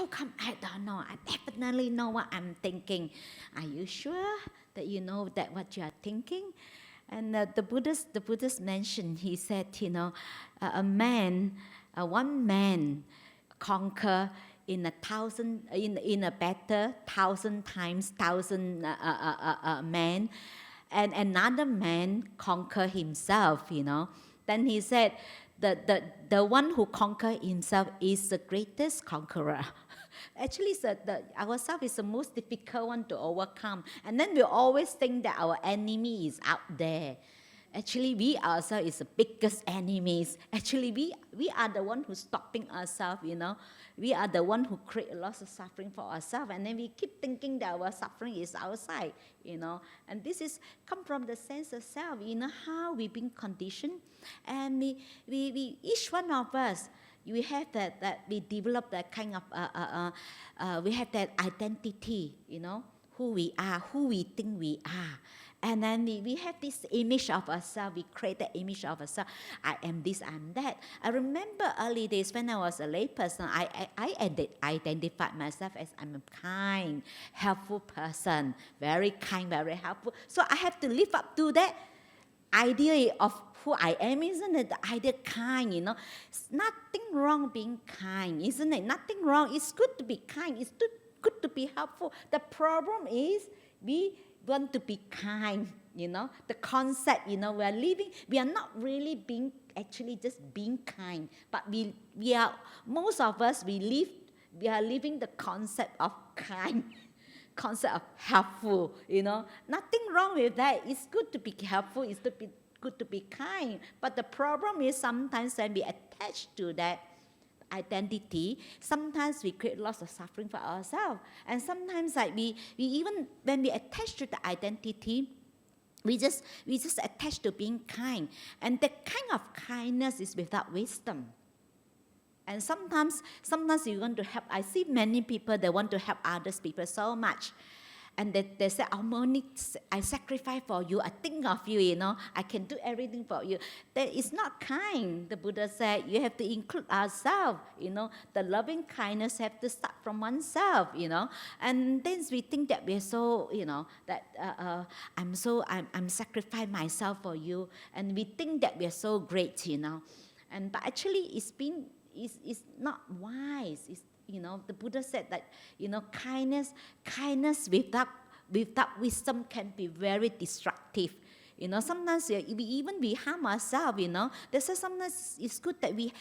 How come I don't know? I definitely know what I'm thinking. Are you sure that you know that what you are thinking? And the Buddhist mentioned, he said, one man conquer in a battle 1,000 men, and another man conquer himself. Then he said, the one who conquer himself is the greatest conqueror. Actually, ourself is the most difficult one to overcome. And then we always think that our enemy is out there. Actually, we ourselves is the biggest enemies. Actually, we are the one who's stopping ourselves, We are the one who create a lot of suffering for ourselves. And then we keep thinking that our suffering is outside, And this is come from the sense of self, how we've been conditioned. And we each one of us, we have that we develop that kind of, we have that identity, who we are, who we think we are. And then we have this image of ourselves. We create the image of ourselves. I am this, I am that. I remember early days when I was a layperson, I identified myself as I'm a kind, helpful person. Very kind, very helpful. So I have to live up to that idea of who I am, isn't it? The idea kind, It's nothing wrong being kind, isn't it? Nothing wrong. It's good to be kind. It's good to be helpful. The problem is we want to be kind, The concept, we're living, we are not really being, actually just being kind. But we are, most of us, we are living the concept of kind, concept of helpful, Nothing wrong with that. It's good to be helpful. It's good to be kind. But the problem is sometimes when we attach to that identity, sometimes we create lots of suffering for ourselves. And sometimes we even, when we attach to the identity, we just attach to being kind. And the kind of kindness is without wisdom. And sometimes you want to help. I see many people, they want to help others people so much. And they say, oh, Monique, I sacrifice for you. I think of you, I can do everything for you. That is not kind. The Buddha said, you have to include ourselves, The loving kindness have to start from oneself, And then we think that we're so, that I'm sacrificing myself for you. And we think that we're so great, But actually, it's not wise. The Buddha said that, kindness without wisdom can be very destructive. Sometimes we harm ourselves, That's why sometimes it's good that we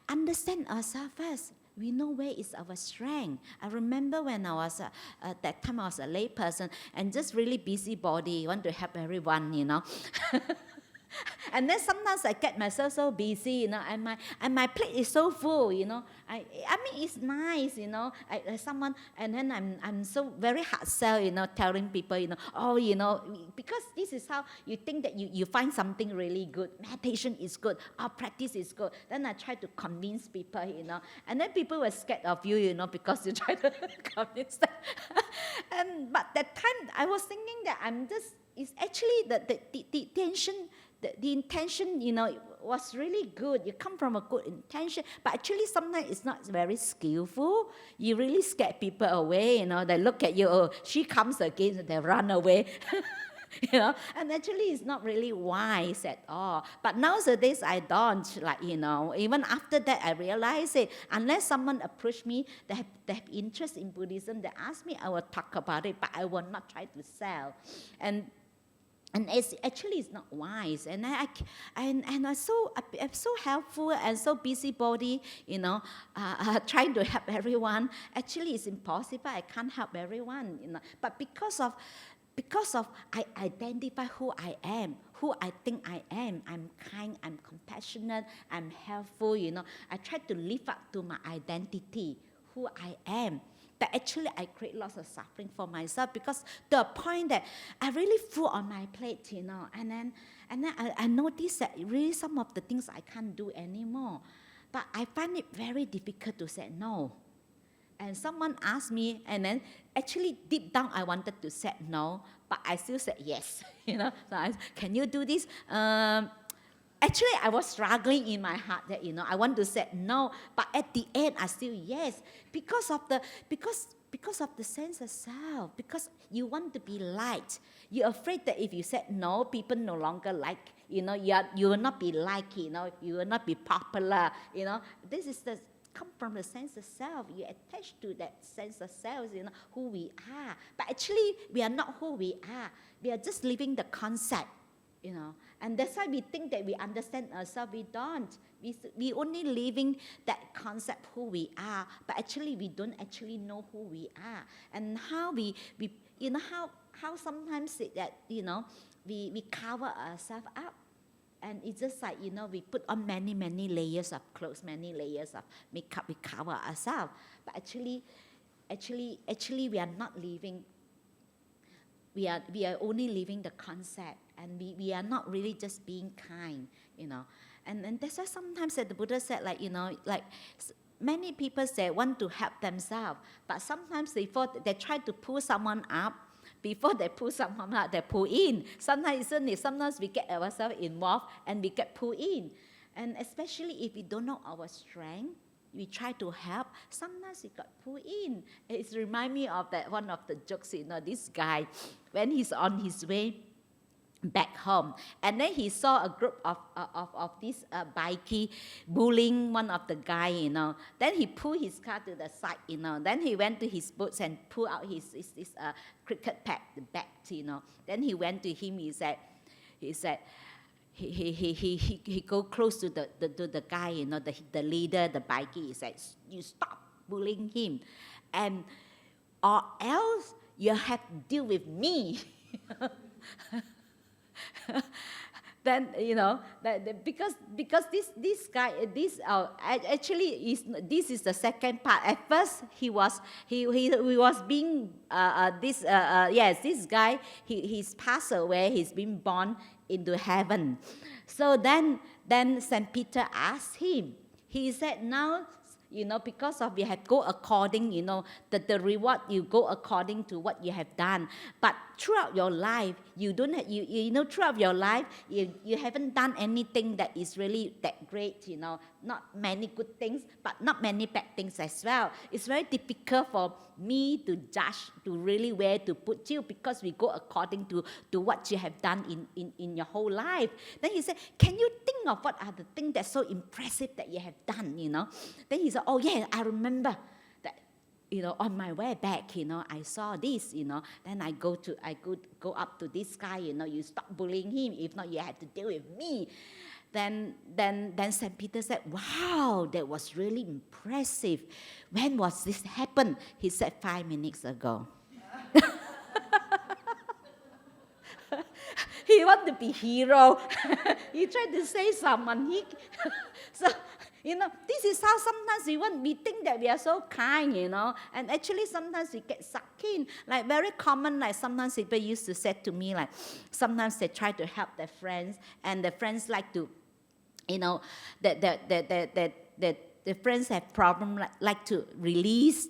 understand ourselves first. We know where is our strength. I remember when I was, that time I was a lay person and just really busybody, want to help everyone, And then sometimes I get myself so busy, and my plate is so full, I mean, it's nice, someone, and then I'm so very hard sell, telling people, because this is how you think that you find something really good. Meditation is good, our practice is good. Then I try to convince people, and then people were scared of you, because you try to convince them. But that time I was thinking that it's actually the tension. The intention, was really good. You come from a good intention, but actually sometimes it's not very skillful. You really scare people away, They look at you, oh, she comes again, and they run away. And actually it's not really wise at all. But nowadays I don't, even after that I realize it. Unless someone approach me, they have interest in Buddhism, they ask me, I will talk about it, but I will not try to sell. And it's not wise, and I'm so helpful and so busybody, trying to help everyone. Actually, it's impossible. I can't help everyone, But because of I identify who I am, who I think I am. I'm kind, I'm compassionate, I'm helpful. I try to live up to my identity, who I am. But actually, I create lots of suffering for myself because to a point that I really full on my plate, And then I notice that really some of the things I can't do anymore. But I find it very difficult to say no. And someone asked me, and then actually deep down I wanted to say no, but I still said yes. So can you do this? Actually, I was struggling in my heart that, I want to say no, but at the end, I still yes, because of the sense of self, because you want to be liked. You're afraid that if you said no, people no longer like, you will not be liked, you will not be popular, This is come from the sense of self. You attach to that sense of self, who we are. But actually, we are not who we are. We are just living the concept, And that's why we think that we understand ourselves. We don't. We only living that concept who we are, but actually we don't actually know who we are. And how we how sometimes that we cover ourselves up. And it's just like, we put on many layers of clothes, many layers of makeup, we cover ourselves. But actually we are not living. We are only living the concept, and we are not really just being kind, And that's why sometimes the Buddha said, like many people say want to help themselves, but sometimes they try to pull someone up. Before they pull someone out, they pull in. Sometimes we get ourselves involved and we get pulled in. And especially if we don't know our strength, we try to help, sometimes we got pulled in. It reminds me of that one of the jokes, this guy, when he's on his way back home, and then he saw a group of these bikie bullying one of the guy, Then he pulled his car to the side, Then he went to his boots and pulled out his cricket bat, Then he went to him. He said, he go close to the guy, the leader, the bikie. He said, "You stop bullying him, and or else you have to deal with me." Then because this guy actually this is the second part. At first he was being this guy he's passed away. He's been born into heaven. So then Saint Peter asked him. He said, now, because of you have go according, the reward you go according to what you have done. But throughout your life, you don't have, throughout your life, you haven't done anything that is really that great, not many good things, but not many bad things as well. It's very difficult for me to judge, to really where to put you, because we go according to what you have done in your whole life. Then he said, can you think of what are the things that's so impressive that you have done, Then he said, oh yeah, I remember that, on my way back, I saw this, Then I go up to this guy, you stop bullying him, if not you have to deal with me. Then St. Peter said, wow, that was really impressive. When was this happen? He said 5 minutes ago. He want to be hero. He tried to say someone. So, this is how sometimes we think that we are so kind, and actually sometimes we get sucked in. Like very common, like sometimes people used to say to me, like sometimes they try to help their friends, and the friends like to, that the friends have problem like to release,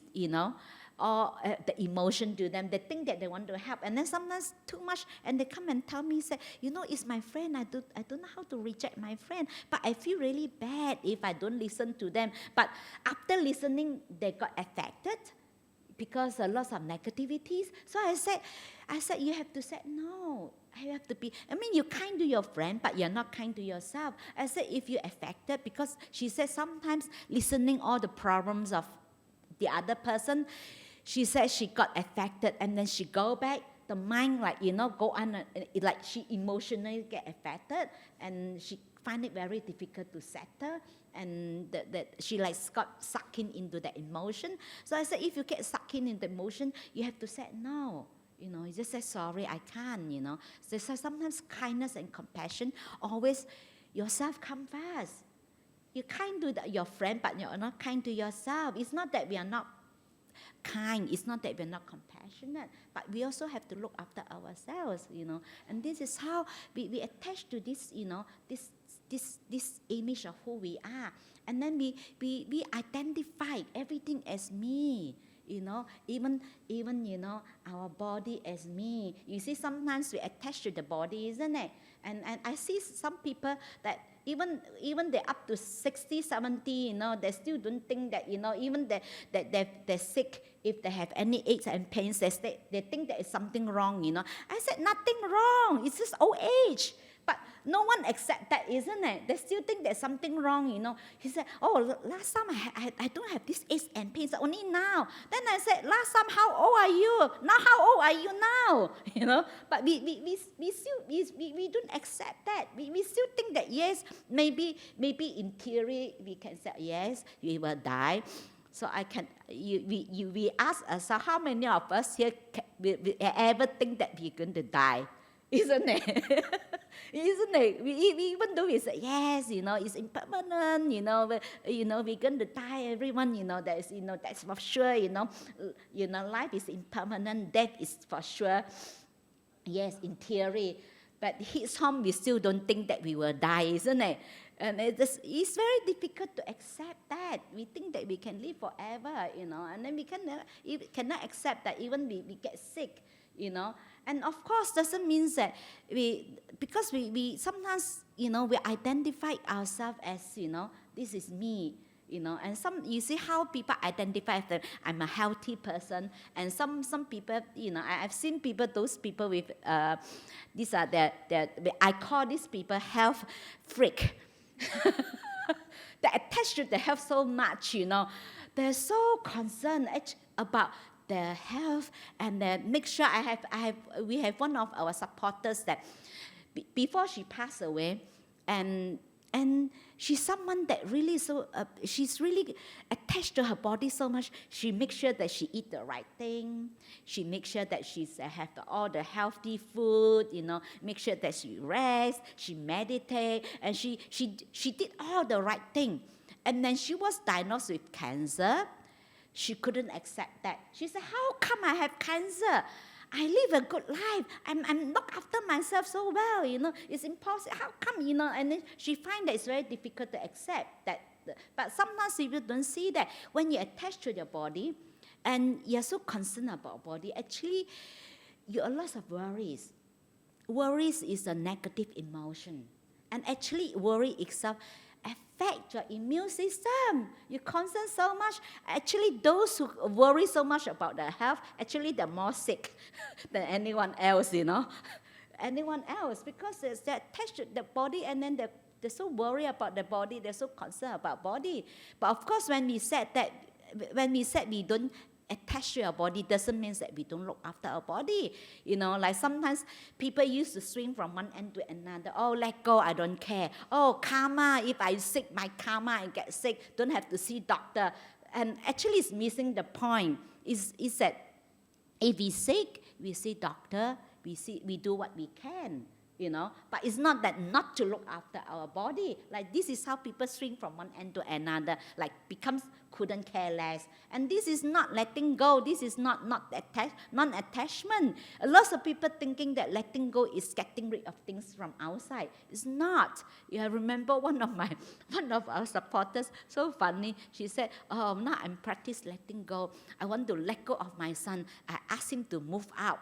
or the emotion to them. They think that they want to help, and then sometimes too much, and they come and tell me, say, it's my friend. I don't know how to reject my friend, but I feel really bad if I don't listen to them. But after listening, they got affected because a lot of negativities. So I said, you have to say no. I have to be. You're kind to your friend, but you're not kind to yourself. I said, if you're affected, because she said sometimes listening all the problems of the other person, she said she got affected, and then she go back, the mind go on, like she emotionally get affected, and she find it very difficult to settle, and that she got sucked into the emotion. So I said, if you get sucked in the emotion, you have to say no. You just say, sorry, I can't, So sometimes kindness and compassion, always yourself come first. You're kind to your friend, but you're not kind to yourself. It's not that we are not kind. It's not that we're not compassionate. But we also have to look after ourselves, And this is how we attach to this, this image of who we are. And then we identify everything as me. Even our body as me. You see, sometimes we attach to the body, isn't it? And I see some people that even they're up to 60, 70, you know, they still don't think that, you know, even that they're sick, if they have any aches and pains, they think there is something wrong, you know. I said, nothing wrong. It's just old age. But no one accepts that, isn't it? They still think there's something wrong, you know. He said, oh, last time I don't have this aches and pains, only now. Then I said, last time, how old are you? Now, how old are you now? You know, but we don't accept that. We still think that, yes, maybe in theory, we can say, yes, we will die. So we ask ourselves, how many of us here we ever think that we're going to die? Isn't it? Isn't it? Even though we say, yes, you know, it's impermanent, you know, we're going to die, everyone, you know, that's for sure, you know, life is impermanent, death is for sure. Yes, in theory. But hits home, we still don't think that we will die, isn't it? And it's very difficult to accept that. We think that we can live forever, you know, and then we cannot accept that even we get sick, you know. And of course, doesn't mean that because we sometimes, you know, we identify ourselves as, you know, this is me, you know. And you see how people identify that I'm a healthy person, and some people, you know, I've seen people, those people with these are I call these people health freak. They attach to their health so much, you know. They're so concerned about their health, and then make sure we have one of our supporters that before she passed away, and she's someone that really she's really attached to her body so much. She makes sure that she eat the right thing. She makes sure that she's have all the healthy food, you know. Make sure that she rests, she meditate, and she did all the right thing. And then she was diagnosed with cancer. She couldn't accept that. She said, how come I have cancer? I live a good life. I'm look after myself so well, you know. It's impossible. How come, you know? And then she finds that it's very difficult to accept that. But sometimes people don't see that when you attach to your body and you're so concerned about body, actually, you have lots of worries. Worries is a negative emotion. And actually, worry itself affect your immune system. You concern so much. Actually, those who worry so much about their health, actually they're more sick than anyone else, you know. Anyone else, because they're attached to the body, and then they're so worried about the body, they're so concerned about body. But of course, when we said we don't attach to our body, doesn't mean that we don't look after our body. You know, like sometimes people used to swing from one end to another. Oh, let go, I don't care. Oh, karma, if I sick, my karma, I get sick, don't have to see doctor. And actually it's missing the point. Is that if we sick, we see doctor, we do what we can. You know, but it's not that not to look after our body. Like this is how people swing from one end to another, like becomes couldn't care less. And this is not letting go. This is non-attachment. A lot of people thinking that letting go is getting rid of things from outside. It's not. I remember one of our supporters, so funny. She said, "Oh, now I'm practice letting go. I want to let go of my son. I asked him to move out."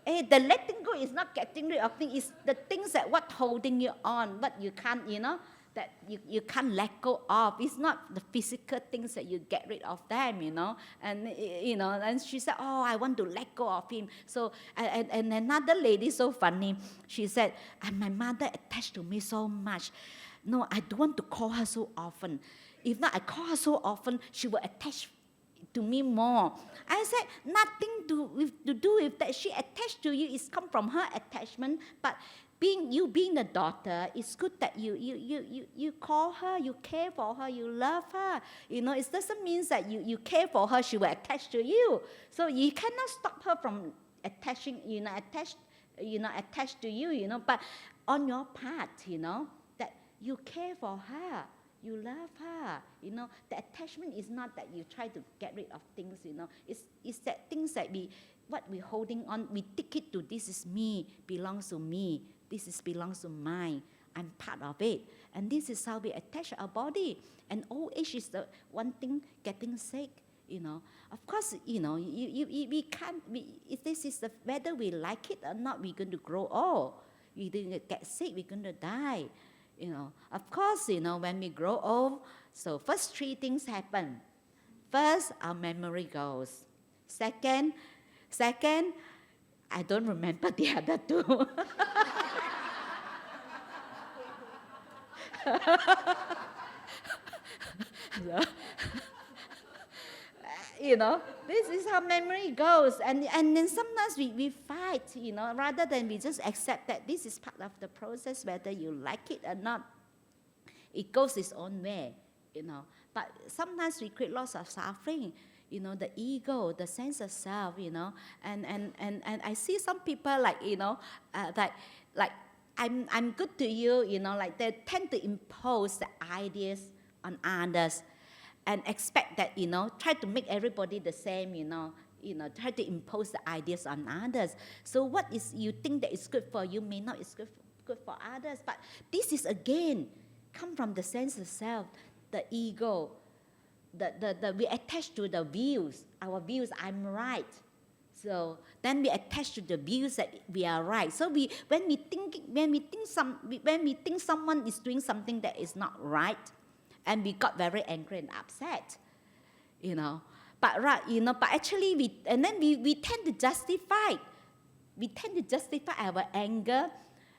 The letting go is not getting rid of things. It's the things that what holding you on, what you can't, you know, that you can't let go of. It's not the physical things that you get rid of them, you know. And, you know, and she said, oh, I want to let go of him. So, and another lady, so funny, she said, my mother attached to me so much. No, I don't want to call her so often. If not, I call her so often, she will attach to me more. I said, nothing to do with that. She attached to you. It's come from her attachment. But being the daughter, it's good that you call her, you care for her, you love her. You know, it doesn't mean that you care for her, she will attach to you. So you cannot stop her from attaching, attached to you, you know. But on your part, you know, that you care for her. You love her, you know. The attachment is not that you try to get rid of things, you know. It's that things that what we're holding on, we take it to this is me, belongs to me. This belongs to mine. I'm part of it. And this is how we attach our body. And old age is the one thing, getting sick. Of course, we can't, if this is whether we like it or not, we're going to grow old. We're going to get sick, we're going to die. Of course, when we grow old, so first 3 things happen. First, our memory goes. Second, I don't remember the other 2. This is how memory goes. And then sometimes we fight, rather than we just accept that this is part of the process, whether you like it or not. It goes its own way, But sometimes we create lots of suffering, the ego, the sense of self, And I see some people like, like I'm good to you, like they tend to impose the ideas on others and expect that, try to make everybody the same, try to impose the ideas on others. So what is you think that is good for you may not is good for others. But this is again come from the sense of self, the ego, we attach to the views, our views, I'm right. So then we attach to the views that we are right. So when we think someone is doing something that is not right, and we got very angry and upset, But actually we tend to justify. We tend to justify our anger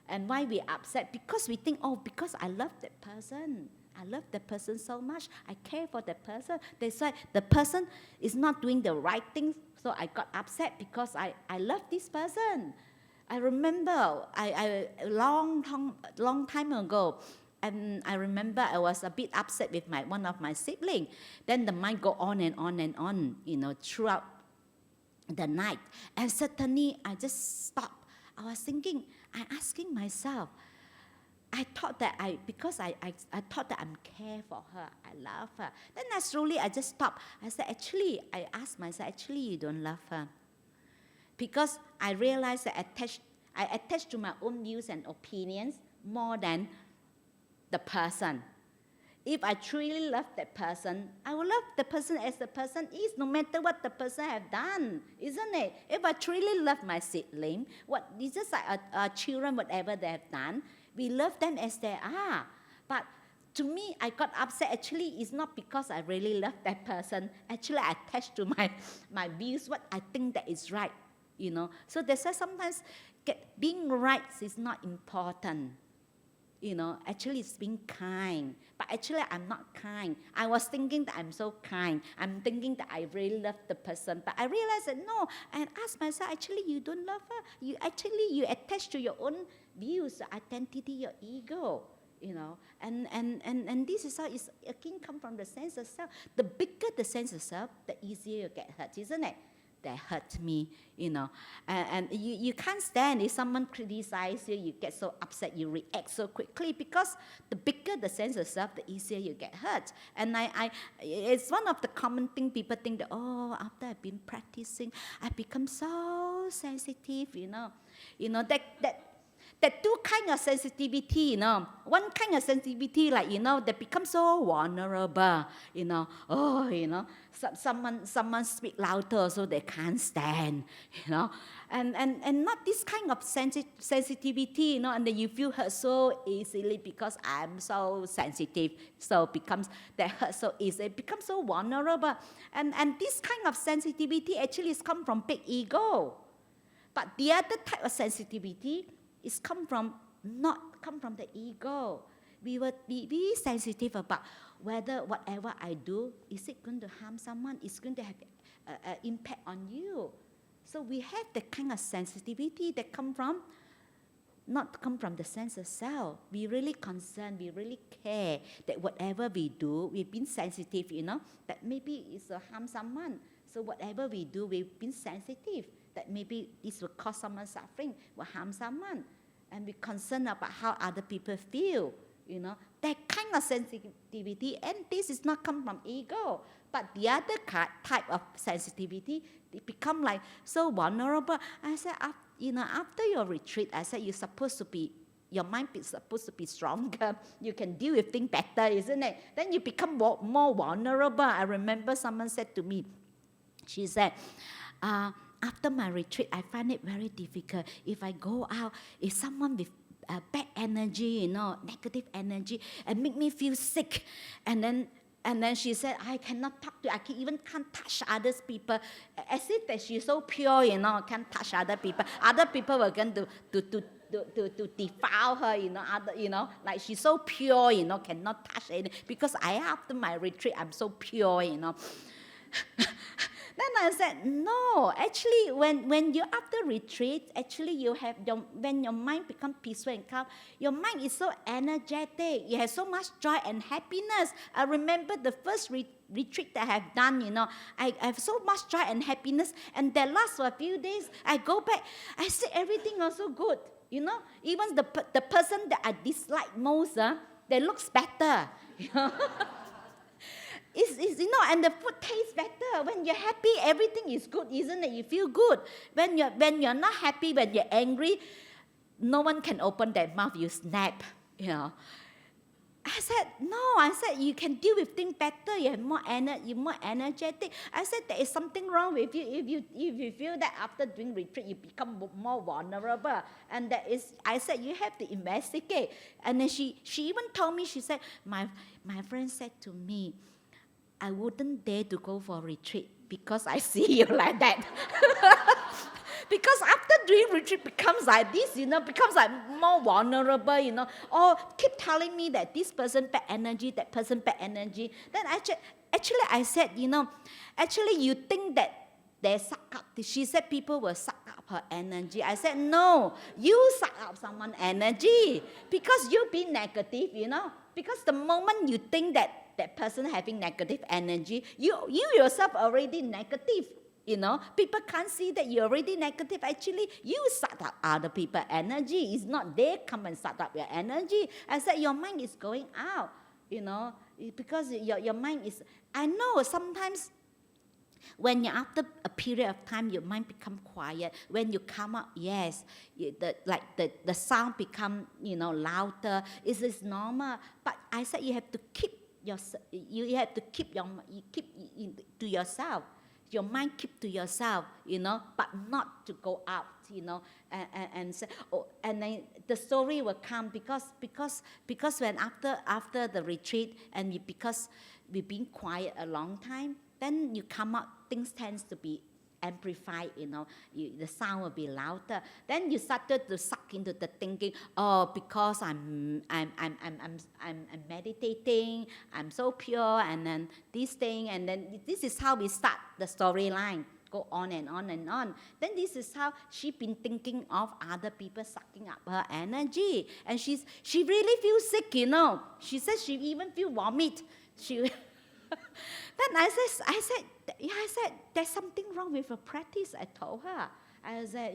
and why we're upset because we think, because I love that person. I love that person so much. I care for that person. That's why the person is not doing the right thing. So I got upset because I love this person. I remember I long time ago, and I remember I was a bit upset with one of my siblings. Then the mind go on and on and on, throughout the night. And suddenly I just stopped. I was thinking, I'm asking myself, I thought that I thought that I'm care for her, I love her. Then I just stopped. I said, I asked myself, you don't love her. Because I realized that I attach to my own views and opinions more than the person. If I truly love that person, I will love the person as the person is, no matter what the person have done, isn't it? If I truly love my sibling, it's just like our children, whatever they have done, we love them as they are. But to me, I got upset. Actually, it's not because I really love that person. Actually, I attach to my views, what I think that is right, So that's why sometimes being right is not important. Actually it's being kind. But actually I'm not kind. I was thinking that I'm so kind. I'm thinking that I really love the person. But I realized that no, and asked myself, actually you don't love her. You attach to your own views, identity, your ego. And this is how it's again come from the sense of self. The bigger the sense of self, the easier you get hurt, isn't it? That hurt me, And you can't stand if someone criticizes you, you get so upset, you react so quickly because the bigger the sense of self, the easier you get hurt. And it's one of the common things people think that, after I've been practicing, I've become so sensitive, that 2 kinds of sensitivity, One kind of sensitivity, like, they become so vulnerable, someone speak louder so they can't stand, And not this kind of sensitivity, and then you feel hurt so easily because I'm so sensitive, so that hurt so easily, it becomes so vulnerable. And this kind of sensitivity actually has come from big ego. But the other type of sensitivity is not come from the ego. We will be sensitive about whether whatever I do, is it going to harm someone? It's going to have an impact on you. So we have the kind of sensitivity that not come from the sense of self. We really concerned, we really care that whatever we do, we've been sensitive, that maybe it's will harm someone. So whatever we do, we've been sensitive that maybe this will cause someone suffering, will harm someone. And we're concerned about how other people feel, That kind of sensitivity, and this is not come from ego. But the other type of sensitivity, they become like so vulnerable. I said, after your retreat, I said, your mind is supposed to be stronger. You can deal with things better, isn't it? Then you become more vulnerable. I remember someone said to me, She said, after my retreat, I find it very difficult. If I go out, if someone with bad energy, negative energy, and make me feel sick, and then she said, I cannot talk to, even can't touch others people, as if that she's so pure, can't touch other people. Other people were going to defile her, like she's so pure, cannot touch anything. Because after my retreat, I'm so pure, Then I said, no, actually, when you're after retreat, actually you have, when your mind becomes peaceful and calm, your mind is so energetic. You have so much joy and happiness. I remember the first retreat that I have done, I have so much joy and happiness. And that lasts for a few days. I go back, I see everything also good, Even the person that I dislike most, they looks better, and the food tastes better. When you're happy, everything is good, isn't it? You feel good. When you're not happy, when you're angry, no one can open their mouth. You snap, I said, no. I said, you can deal with things better. You have you're more energetic. I said, there is something wrong with you if you feel that after doing retreat, you become more vulnerable. And I said, you have to investigate. And then she even told me, she said, my friend said to me, I wouldn't dare to go for a retreat because I see you like that. Because after doing retreat becomes like this, becomes like more vulnerable, or keep telling me that this person bad energy, that person bad energy. Then actually I said, actually you think that they suck up. She said people will suck up her energy. I said, no, you suck up someone's energy because you be negative, Because the moment you think that person having negative energy, you yourself already negative. People can't see that you're already negative. Actually, you suck up other people's energy. It's not they come and suck up your energy. I said, your mind is going out, because your mind is, I know sometimes when you're after a period of time, your mind become quiet. When you come up, yes, the sound become, louder. It's normal. But I said you have to keep to yourself. Your mind keep to yourself, but not to go out, and say, and then the story will come because when after the retreat and because we've been quiet a long time, then you come out, things tends to be amplified, the sound will be louder. Then you started to suck into the thinking, because I'm meditating, I'm so pure, and then this thing, and then this is how we start the storyline. Go on and on and on. Then this is how she been thinking of other people sucking up her energy, and she really feels sick, She says she even feel vomit. Then I said, there's something wrong with her practice, I told her. I said,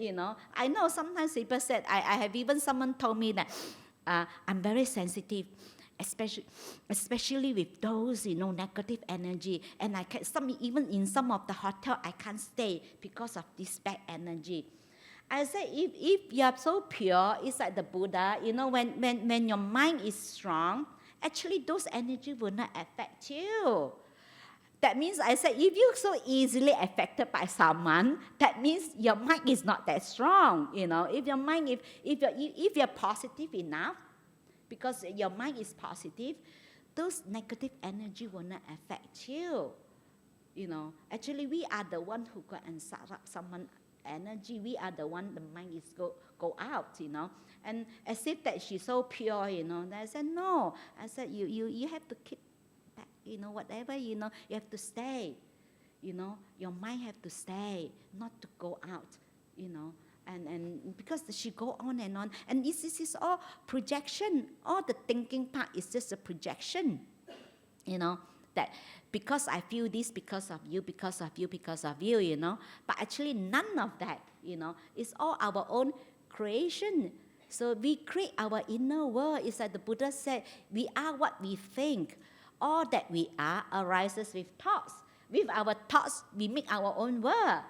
I know sometimes people said, I have even someone told me that I'm very sensitive, especially with those, negative energy. And even in some of the hotel, I can't stay because of this bad energy. I said, if you're so pure, it's like the Buddha, when your mind is strong, actually those energy will not affect you. That means, I said, if you're so easily affected by someone, that means your mind is not that strong. If your mind, if you're positive enough, because your mind is positive, those negative energy will not affect you. Actually, we are the one who go and suck up someone's energy. We are the one the mind is go out. And as if that she's so pure. I said, no. I said, you have to keep. Whatever, you have to stay, your mind have to stay, not to go out, and because she go on, and this is all projection, all the thinking part is just a projection, that because I feel this because of you, because of you, because of you, but actually none of that, it's all our own creation. So we create our inner world. It's like the Buddha said, we are what we think. All that we are arises with thoughts. With our thoughts, we make our own world.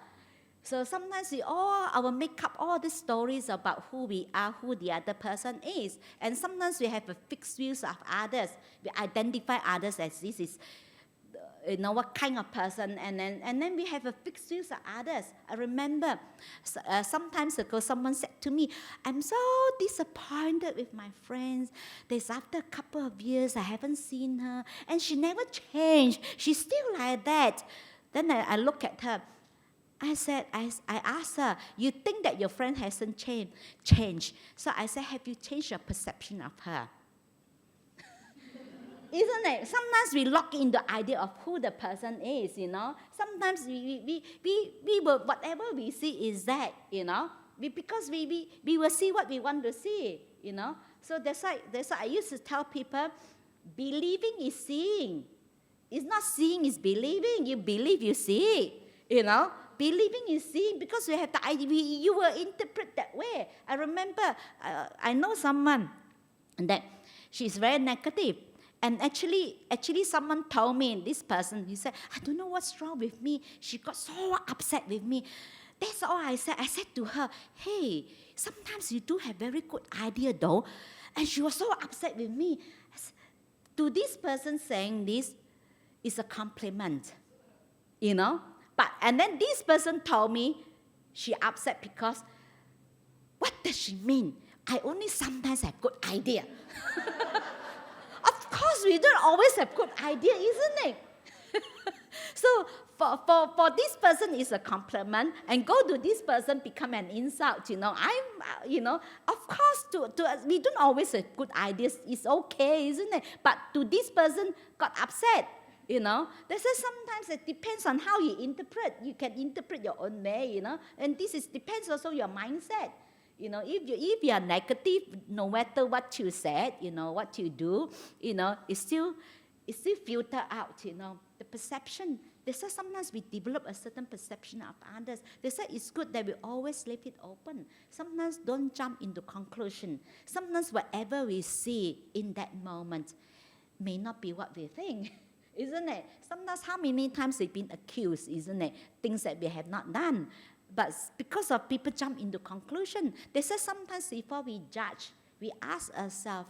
So sometimes our make up all the stories about who we are, who the other person is. And sometimes we have a fixed views of others. We identify others as this is what kind of person, and then we have a fixed views of others. I remember sometimes ago someone said to me, I'm so disappointed with my friends. There's after a couple of years I haven't seen her, and she never changed. She's still like that. Then I look at her. I asked her, you think that your friend hasn't changed? So I said, have you changed your perception of her? Isn't it? Sometimes we lock in the idea of who the person is, Sometimes we will, whatever we see is that, because we will see what we want to see, So that's why I used to tell people, believing is seeing. It's not seeing, it's believing. You believe, you see, Believing is seeing, because we have the idea, you will interpret that way. I remember, I know someone that she's very negative. And actually someone told me, this person, he said, I don't know what's wrong with me. She got so upset with me. That's all I said. I said to her, hey, sometimes you do have very good idea though. And she was so upset with me. To this person saying this is a compliment, And then this person told me she upset because, what does she mean? I only sometimes have good idea. Of course, we don't always have good idea, isn't it? So for this person is a compliment, and go to this person become an insult. Of course, to us, we don't always have good ideas. It's okay, isn't it? But to this person got upset. That's why sometimes it depends on how you interpret. You can interpret your own way, and this depends also your mindset. If you are negative, no matter what you said, what you do, it's still filter out, the perception. That's why sometimes we develop a certain perception of others. That's why it's good that we always leave it open. Sometimes don't jump into conclusion. Sometimes whatever we see in that moment may not be what we think. Isn't it? Sometimes how many times we've been accused, isn't it? Things that we have not done. But because of people jump into conclusion, they say sometimes before we judge, we ask ourselves,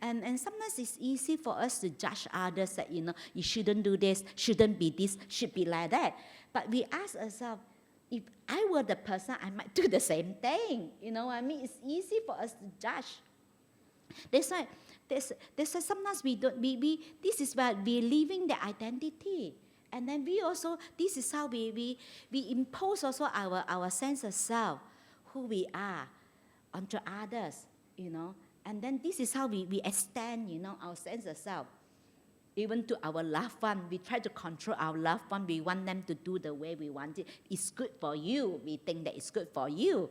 and sometimes it's easy for us to judge others that, you shouldn't do this, shouldn't be this, should be like that. But we ask ourselves, if I were the person, I might do the same thing. It's easy for us to judge. That's why sometimes this is why we're leaving the identity. And then we also, this is how we impose also our sense of self, who we are, onto others, And then this is how we extend, our sense of self. Even to our loved one, we try to control our loved one. We want them to do the way we want it. It's good for you. We think that it's good for you.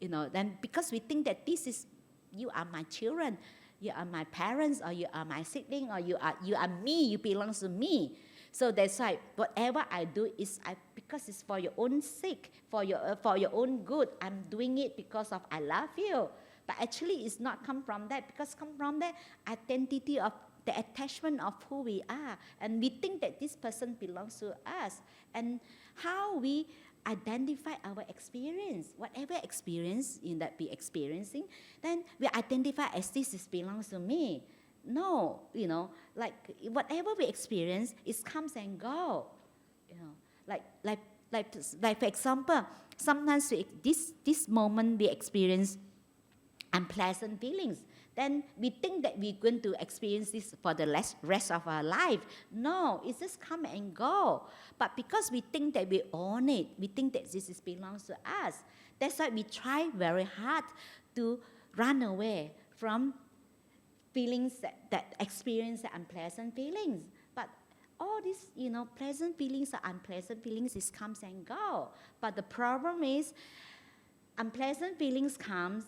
Then because we think that you are my children, you are my parents, or you are my sibling, or you are me, you belong to me. So that's why whatever I do is because it's for your own sake, for your own good. I'm doing it because of I love you. But actually it's not come from that, because come from the identity of the attachment of who we are. And we think that this person belongs to us. And how we identify our experience, whatever experience that we're experiencing, then we identify as this belongs to me. No, like whatever we experience, it comes and go. Like for example, sometimes this moment we experience unpleasant feelings. Then we think that we're going to experience this for the rest of our life. No, it's just come and go. But because we think that we own it, we think that this belongs to us. That's why we try very hard to run away from feelings that experience the unpleasant feelings. But all these, pleasant feelings or unpleasant feelings, it comes and go. But the problem is, unpleasant feelings comes,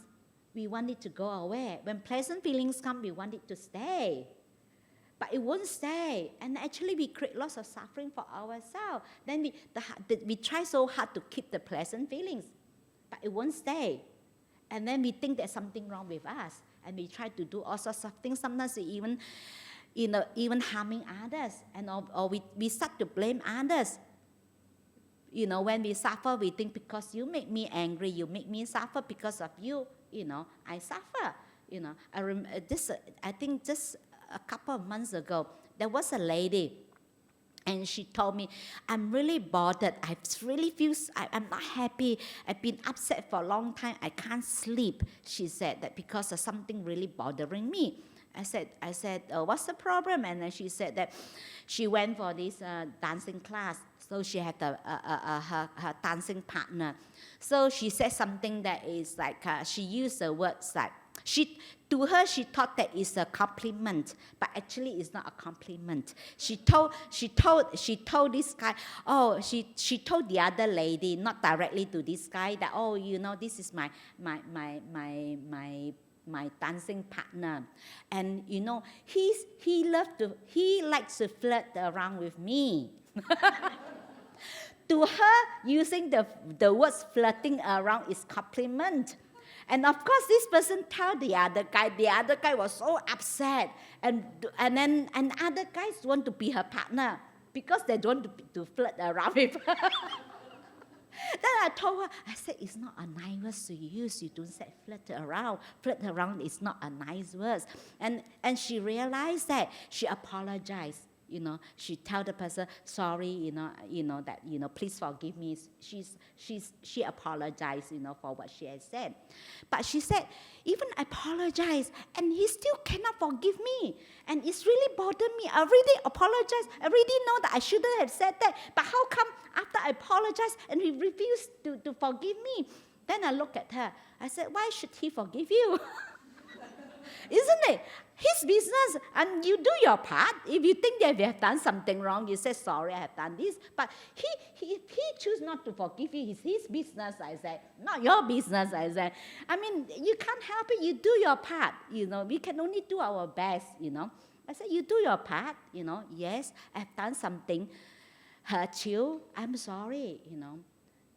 we want it to go away. When pleasant feelings come, we want it to stay. But it won't stay. And actually, we create lots of suffering for ourselves. Then we try so hard to keep the pleasant feelings, but it won't stay. And then we think there's something wrong with us. And we try to do all sorts of things. Sometimes we even harming others. Or we start to blame others. When we suffer, we think because you make me angry, you make me suffer because of you. I suffer. I think just a couple of months ago, there was a lady. And she told me, I'm really bothered. I really feel, I'm not happy. I've been upset for a long time. I can't sleep. She said that because of something really bothering me. I said, what's the problem? And then she said that she went for this dancing class. So she had her dancing partner. So she said something that is like, she used the words like, to her, she thought that it's a compliment, but actually it's not a compliment. She told this guy, she told the other lady, not directly to this guy, that, this is my dancing partner, and he likes to flirt around with me. To her, using the words flirting around is compliment. And of course, this person told the other guy was so upset, and then other guys want to be her partner because they don't want to flirt around with her. Then I told her, I said, it's not a nice word to use. You don't say flirt around. Flirt around is not a nice word. And she realized that. She apologized. She tell the person, sorry, please forgive me. She apologized, for what she had said. But she said, even I apologize, and he still cannot forgive me. And it's really bothered me. I already apologized. I already know that I shouldn't have said that. But how come after I apologized and he refused to forgive me? Then I look at her. I said, why should he forgive you? Isn't it? His business, and you do your part. If you think that you have done something wrong, you say, sorry, I have done this. But he choose not to forgive you. It's his business, I said. Not your business, I said. I mean, you can't help it. You do your part, We can only do our best, I said, you do your part, Yes, I've done something hurt you. I'm sorry,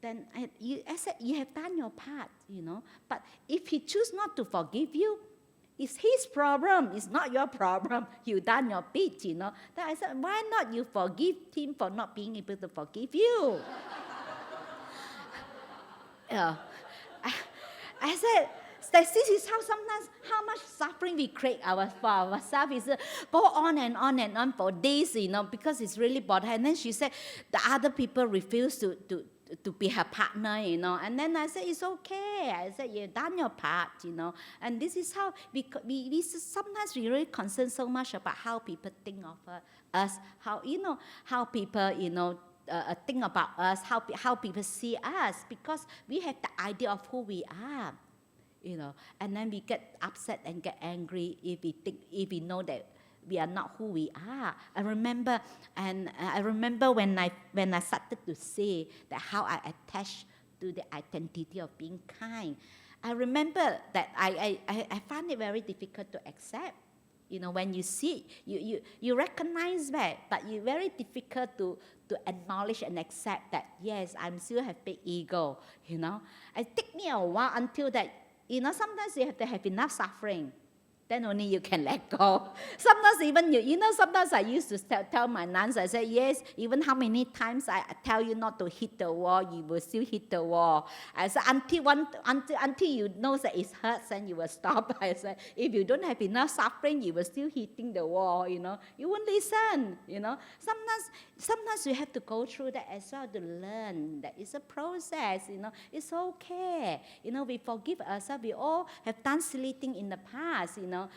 Then I said, you have done your part, But if he choose not to forgive you, it's his problem. It's not your problem. You done your bit, Then I said, why not you forgive him for not being able to forgive you? I said, this is how much suffering we create for ourselves. Is go on and on for days, because it's really bothering. And then she said, the other people refuse to be her partner, And then I said, it's okay. I said, you've done your part, And this is how we sometimes we really concern so much about how people think of us, how people, think about us, how people see us, because we have the idea of who we are, And then we get upset and get angry if we know that we are not who we are. I remember when I started to see that how I attach to the identity of being kind. I remember that I found it very difficult to accept. When you see, you recognize that, but it's very difficult to acknowledge and accept that, yes, I'm still have big ego, It took me a while until that, sometimes you have to have enough suffering. Then only you can let go. Sometimes even sometimes I used to tell my nuns, I said, yes, even how many times I tell you not to hit the wall, you will still hit the wall. I said, until you know that it hurts, then you will stop. I said, if you don't have enough suffering, you will still hitting the wall, You won't listen, Sometimes we have to go through that as well to learn that it's a process, It's okay. We forgive ourselves. We all have done silly things in the past, Now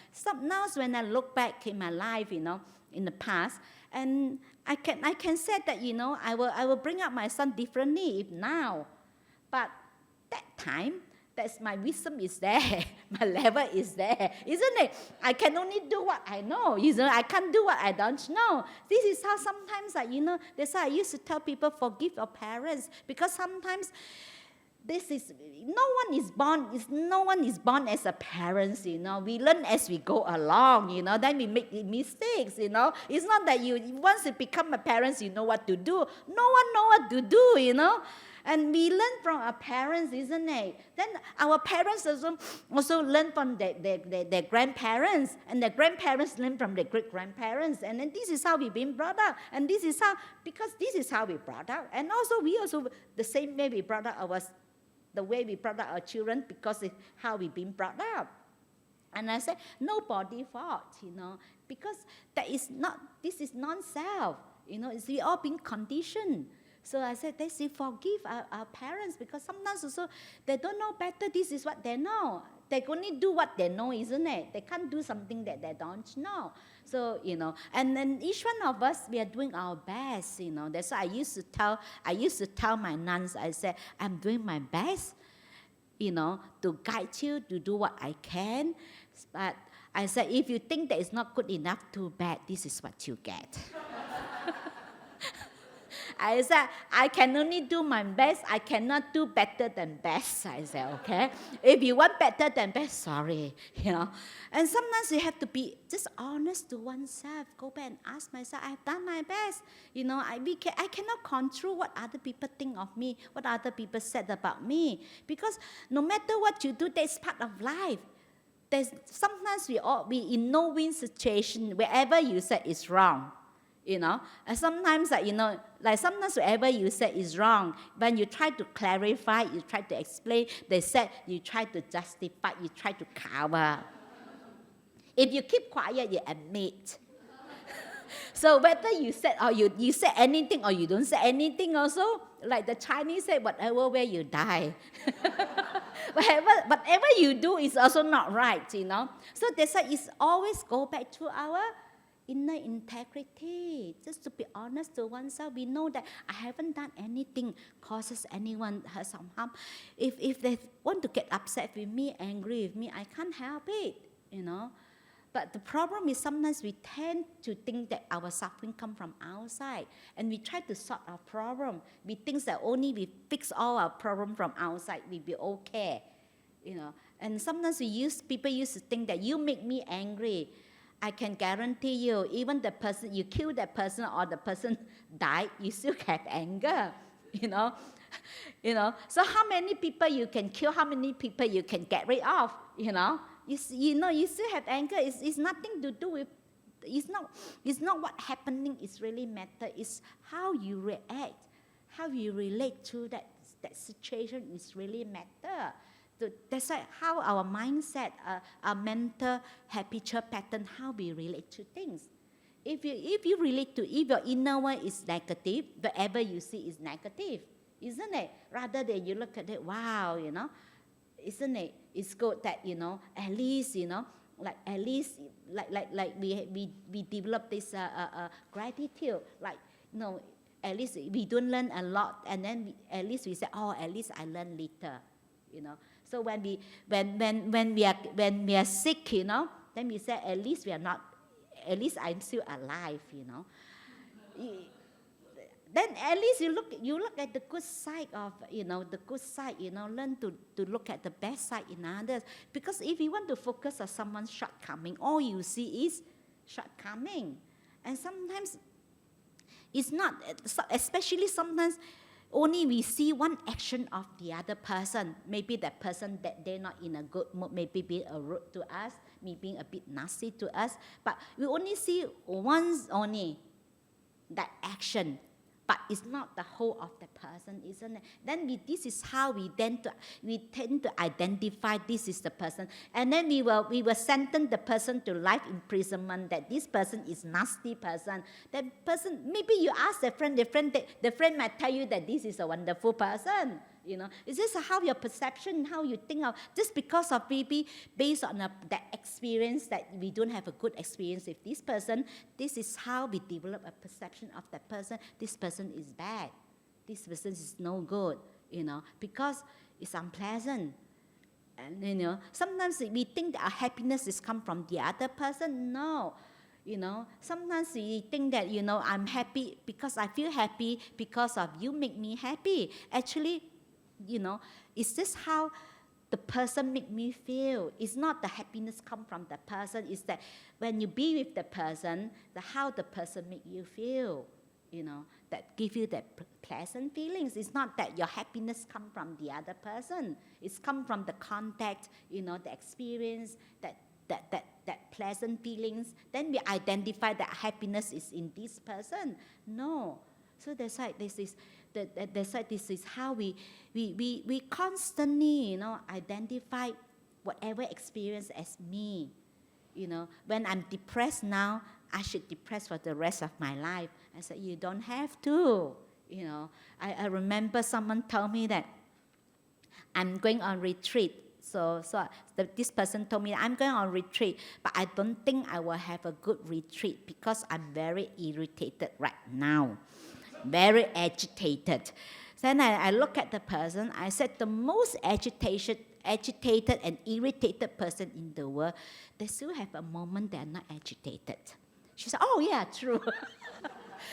when I look back in my life, in the past, and I can say that, I will bring up my son differently if now. But that time, that's my wisdom is there. My level is there, isn't it? I can only do what I know. I can't do what I don't know. This is how sometimes, that's why I used to tell people, forgive your parents, because sometimes no one is born as a parent, We learn as we go along, Then we make mistakes, It's not that once you become a parent, you know what to do. No one know what to do, And we learn from our parents, isn't it? Then our parents also learn from their grandparents, and their grandparents learn from their great-grandparents. And then this is how we've been brought up. And because this is how we brought up. And also we the same way we brought up the way we brought up our children, because it's how we've been brought up. And I said, nobody fault, because this is non-self. We all being conditioned. So I said, let's forgive our parents, because sometimes also they don't know better. This is what they know. They can only do what they know, isn't it? They can't do something that they don't know. So, and then each one of us, we are doing our best, That's why I used to tell my nuns, I said, I'm doing my best, to guide you, to do what I can. But I said, if you think that it's not good enough, too bad, this is what you get. I said, I can only do my best. I cannot do better than best. I said, okay. If you want better than best, sorry. And sometimes you have to be just honest to oneself. Go back and ask myself, I've done my best. I cannot control what other people think of me, what other people said about me. Because no matter what you do, that's part of life. Sometimes we in no-win situation. Wherever you said is wrong. And sometimes, sometimes whatever you said is wrong. When you try to clarify, you try to explain, they said you try to justify, you try to cover. If you keep quiet, you admit. So whether you said or you said anything or you don't say anything also, like the Chinese say, whatever way you die. Whatever you do is also not right, So that's why it's always go back to our inner integrity, just to be honest to oneself. We know that I haven't done anything causes anyone some harm. If they want to get upset with me, angry with me, I can't help it, But the problem is sometimes we tend to think that our suffering comes from outside, and we try to solve our problem. We think that only we fix all our problem from outside, we'll be okay, And sometimes people used to think that you make me angry, I can guarantee you, even the person, you kill that person or the person died, you still have anger, So how many people you can kill, how many people you can get rid of, You still have anger. It's nothing to do with, it's not what happening is really matter. It's how you react, how you relate to that situation is really matter. That's why how our mindset, our mental habitual pattern, how we relate to things. If you relate to, if your inner one is negative, whatever you see is negative, isn't it? Rather than you look at it, wow, isn't it? It's good that at least we develop this gratitude, at least we don't learn a lot, and then at least we say, oh, at least I learn little, So when we are sick, then we say at least I'm still alive, Then at least you look at the good side of the good side, learn to look at the best side in others. Because if you want to focus on someone's shortcoming, all you see is shortcoming, and sometimes it's not. Especially sometimes. Only we see one action of the other person. Maybe that person that they're not in a good mood, maybe being rude to us, maybe being a bit nasty to us. But we only see once only that action. But it's not the whole of the person, isn't it? Then this is how we tend to identify this is the person, and then we will sentence the person to life imprisonment. That this person is nasty person. That person, maybe you ask the friend might tell you that this is a wonderful person. It's just how your perception, how you think of, just because of maybe based on that experience that we don't have a good experience with this person, this is how we develop a perception of that person. This person is bad. This person is no good, because it's unpleasant. And, sometimes we think that our happiness is come from the other person. No. Sometimes we think that, I'm happy because I feel happy because of you make me happy. Actually, it's just how the person make me feel. It's not the happiness come from the person. It's that when you be with the person, how the person make you feel, that give you that pleasant feelings. It's not that your happiness come from the other person. It's come from the contact, the experience, that pleasant feelings. Then we identify that happiness is in this person. No. So that's why this is how we constantly, identify whatever experience as me, when I'm depressed now, I should depress for the rest of my life. I said, you don't have to. I remember someone told me that I'm going on retreat. So this person told me, I'm going on retreat, but I don't think I will have a good retreat because I'm very irritated right now, very agitated. Then I look at the person, I said, the most agitated and irritated person in the world, they still have a moment they're not agitated. She said, oh yeah, true.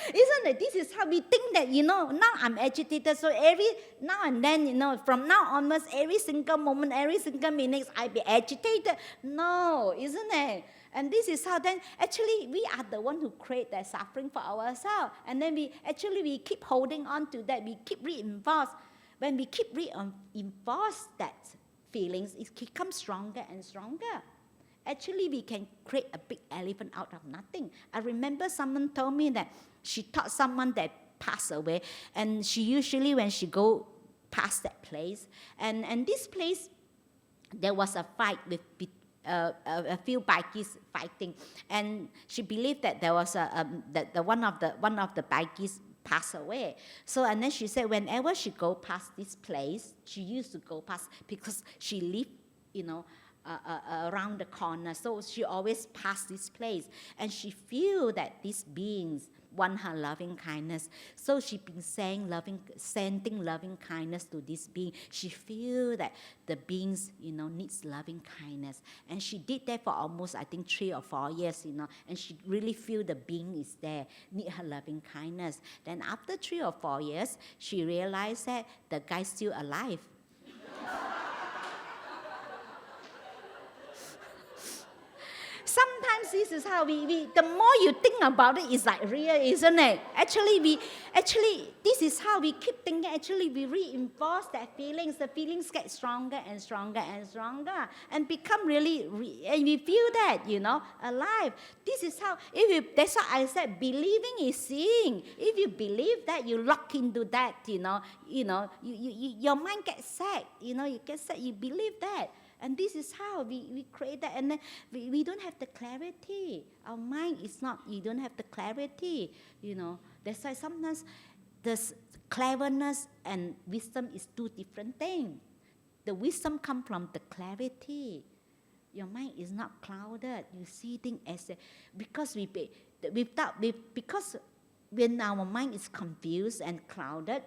Isn't it? This is how we think that, now I'm agitated, so every now and then, from now onwards, every single moment, every single minute, I be agitated. No, isn't it? And this is how then, actually, we are the one who create that suffering for ourselves. And then we keep holding on to that. We keep reinforce. When we keep reinforce that feelings, it becomes stronger and stronger. Actually, we can create a big elephant out of nothing. I remember someone told me that she taught someone that passed away, and she usually, when she go past that place, and this place, there was a fight with a few bikies fighting, and she believed that there was that one of the bikies passed away. So, and then she said, whenever she go past this place, she used to go past because she lived, around the corner. So she always passed this place. And she feel that these beings want her loving kindness. So she been sending loving kindness to this being. She feel that the beings, needs loving kindness. And she did that for almost, I think, 3 or 4 years, and she really feel the being is there, need her loving kindness. Then after 3 or 4 years, she realized that the guy's still alive. Sometimes this is how we the more you think about it, it's like real, isn't it? Actually, this is how we keep thinking. Actually, we reinforce that feelings. The feelings get stronger and stronger and stronger, and become and we feel that, alive. This is how. That's why I said, believing is seeing. If you believe that, you lock into that. Your mind gets set. You get set. You believe that. And this is how we create that. And then we don't have the clarity. Our mind is not, you don't have the clarity, That's why sometimes this cleverness and wisdom is 2 different things. The wisdom comes from the clarity. Your mind is not clouded. You see things as because when our mind is confused and clouded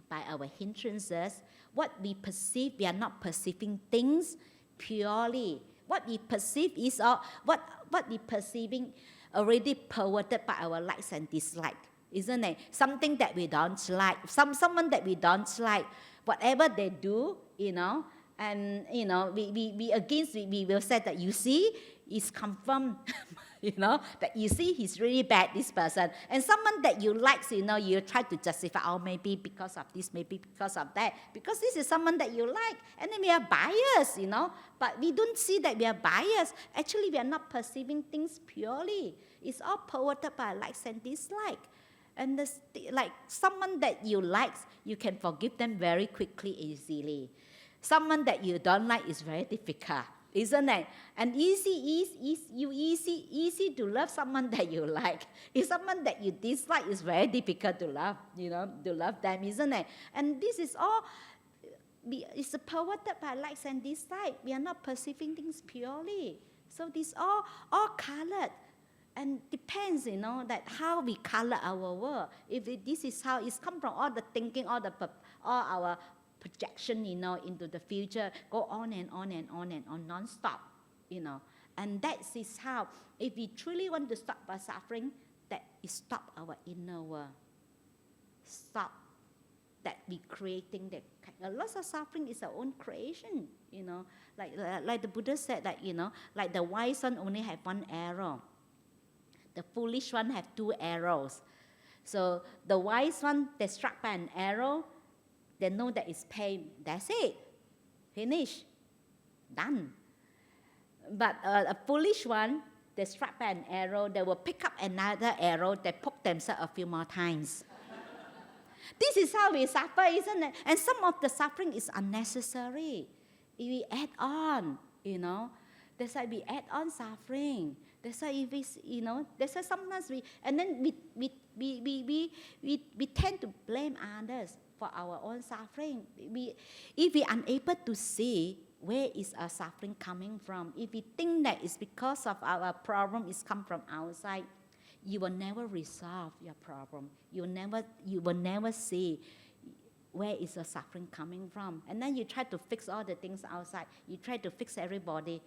by our hindrances, what we perceive, we are not perceiving things purely. What we perceive is what we perceiving already perverted by our likes and dislikes, isn't it? Something that we don't like, someone that we don't like, whatever they do, and we will say that, you see, it's confirmed. That you see he's really bad, this person. And someone that you like, you try to justify, maybe because of this, maybe because of that. Because this is someone that you like. And then we are biased, But we don't see that we are biased. Actually, we are not perceiving things purely. It's all perverted by likes and dislikes. And like someone that you like, you can forgive them very quickly, easily. Someone that you don't like is very difficult. Isn't it? And easy to love someone that you like. If someone that you dislike, it's very difficult to love, to love them, isn't it? And this is all, it's perverted by likes and dislikes. We are not perceiving things purely. So this all colored. And depends, that how we color our world. This is how it's come from, all the thinking, all our projection, into the future, go on and on and on and on, non-stop, And that is how, if we truly want to stop our suffering, that is stop our inner world. Stop that we creating that. A lot of suffering is our own creation, Like the Buddha said that, like the wise one only have 1 arrow. The foolish one have 2 arrows. So the wise one, they're struck by an arrow, they know that it's pain. That's it. Finish. Done. But a foolish one, they're struck by an arrow, they will pick up another arrow, they poke themselves a few more times. This is how we suffer, isn't it? And some of the suffering is unnecessary. We add on, That's why we add on suffering. That's why if we, that's why sometimes and then we tend to blame others for our own suffering. If we are unable to see where is our suffering coming from, if we think that it's because of our problem is come from outside, you will never resolve your problem. You will never see where is the suffering coming from. And then you try to fix all the things outside. You try to fix everybody,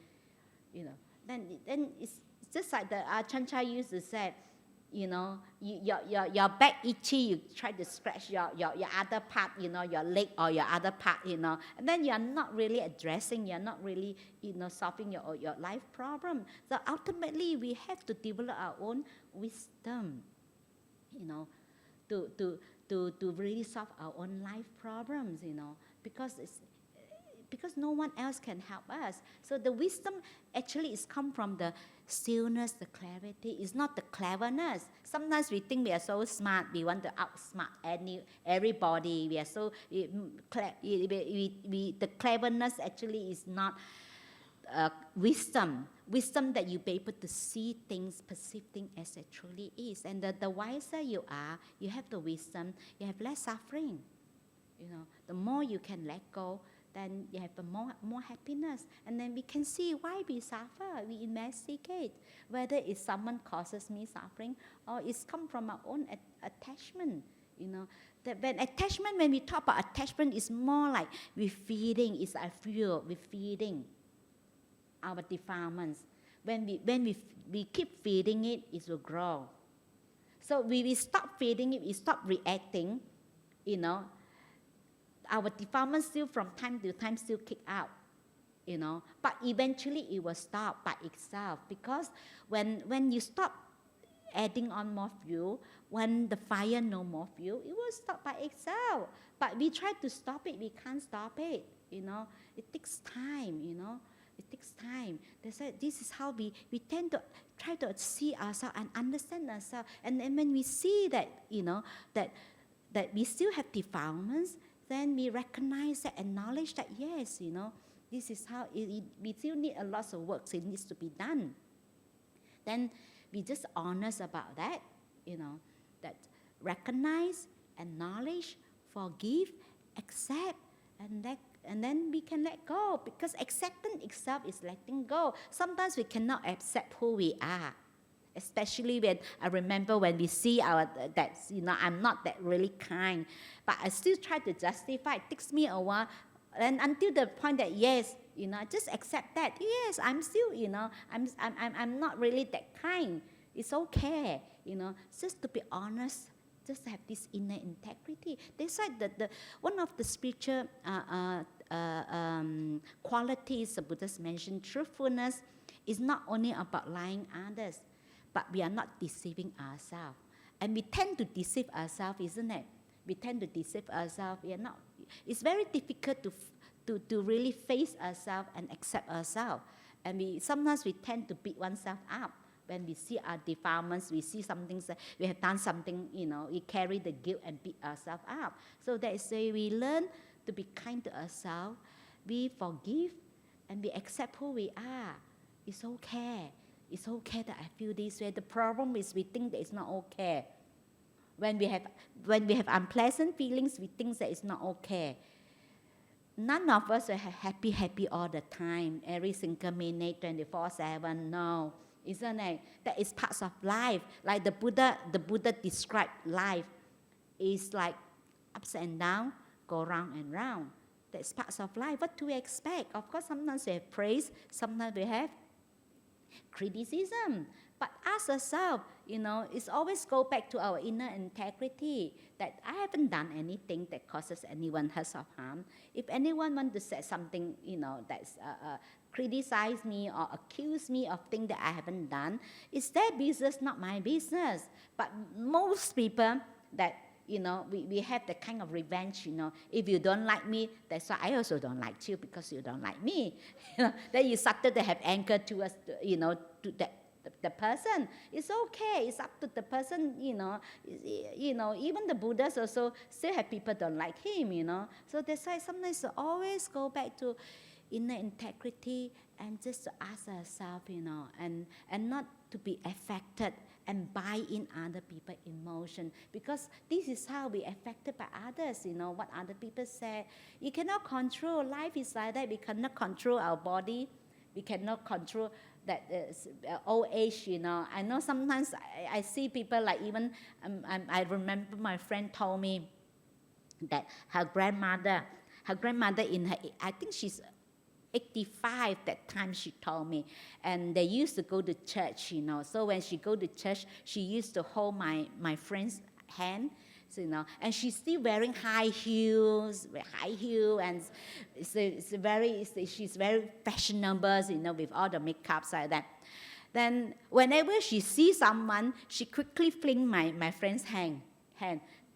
Then it's just like the Chancha used to say, your back itchy, you try to scratch your other part, your leg or your other part, and then you're not really addressing, you're not really, solving your life problem. So ultimately, we have to develop our own wisdom, to really solve our own life problems, because no one else can help us. So the wisdom actually is come from the stillness, the clarity. It's not the cleverness. Sometimes we think we are so smart, we want to outsmart everybody. We are so the cleverness actually is not wisdom. Wisdom that you be able to see things, perceive things as it truly is. And the wiser you are, you have the wisdom, you have less suffering. The more you can let go, then you have more happiness. And then we can see why we suffer. We investigate whether it's someone causes me suffering or it's come from our own attachment. That when we talk about attachment, it's more like we're feeding, it's a fuel, we're feeding our defilements. When we keep feeding it, it will grow. So we stop feeding it, we stop reacting, our defilements still from time to time still kick out, but eventually it will stop by itself, because when you stop adding on more fuel, when the fire no more fuel, it will stop by itself. But we try to stop it, we can't stop it, it takes time, it takes time. That's why this is how we tend to try to see ourselves and understand ourselves. And then when we see that, that we still have defilements, then we recognize that, acknowledge that, yes, this is how we still need a lot of work, so it needs to be done. Then we just honest about that, that recognize, acknowledge, forgive, accept, and then we can let go, because acceptance itself is letting go. Sometimes we cannot accept who we are. Especially when I remember when we see that I'm not that really kind, but I still try to justify. It takes me a while, and until the point that yes, just accept that. Yes, I'm still, I'm not really that kind. It's okay, just to be honest, just to have this inner integrity. That's why the one of the spiritual qualities the Buddhists mentioned, truthfulness, is not only about lying others, but we are not deceiving ourselves. And we tend to deceive ourselves, isn't it? We tend to deceive ourselves. We are not. It's very difficult to really face ourselves and accept ourselves. And sometimes we tend to beat oneself up. When we see our defilements, we see something, we have done something, we carry the guilt and beat ourselves up. So that is why we learn to be kind to ourselves, we forgive, and we accept who we are. It's okay. It's okay that I feel this way. The problem is we think that it's not okay. When we have unpleasant feelings, we think that it's not okay. None of us will have happy all the time, every single minute, 24/7. No, isn't it? That is parts of life. Like the Buddha described life is like ups and downs, go round and round. That's parts of life. What do we expect? Of course, sometimes we have praise, sometimes we have criticism. But ask ourselves, it's always go back to our inner integrity, that I haven't done anything that causes anyone hurt or harm. If anyone wants to say something, that's criticize me or accuse me of things that I haven't done, it's their business, not my business. But most people that we have the kind of revenge, if you don't like me, that's why I also don't like you, because you don't like me. Then you started to have anger towards, to the person. It's okay. It's up to the person, even the Buddhists also still have people don't like him, So that's why sometimes always go back to, inner integrity, and just to ask ourselves, and not to be affected and buy in other people's emotion, because this is how we affected by others, what other people say. You cannot control. Life is like that. We cannot control our body. We cannot control that old age, I know sometimes I see people like even, I remember my friend told me that her grandmother in her, I think she's 85 that time, she told me, and they used to go to church, so when she go to church, she used to hold my friend's hand, so, and she's still wearing high heels, and she's very fashionable, with all the makeups like that. Then whenever she sees someone, she quickly fling my friend's hand,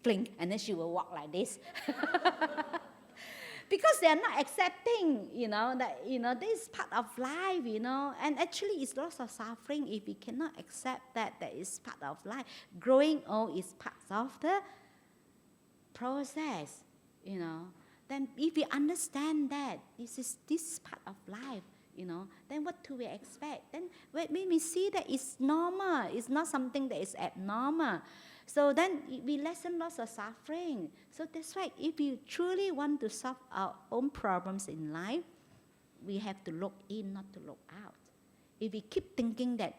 fling, and then she will walk like this. Because they are not accepting, that, this is part of life, and actually it's lots of suffering if we cannot accept that is part of life. Growing old is part of the process, Then if we understand that this is part of life, then what do we expect? Then when we see that it's normal, it's not something that is abnormal. So then we lessen lots of suffering. So that's why if you truly want to solve our own problems in life, we have to look in, not to look out. If we keep thinking that,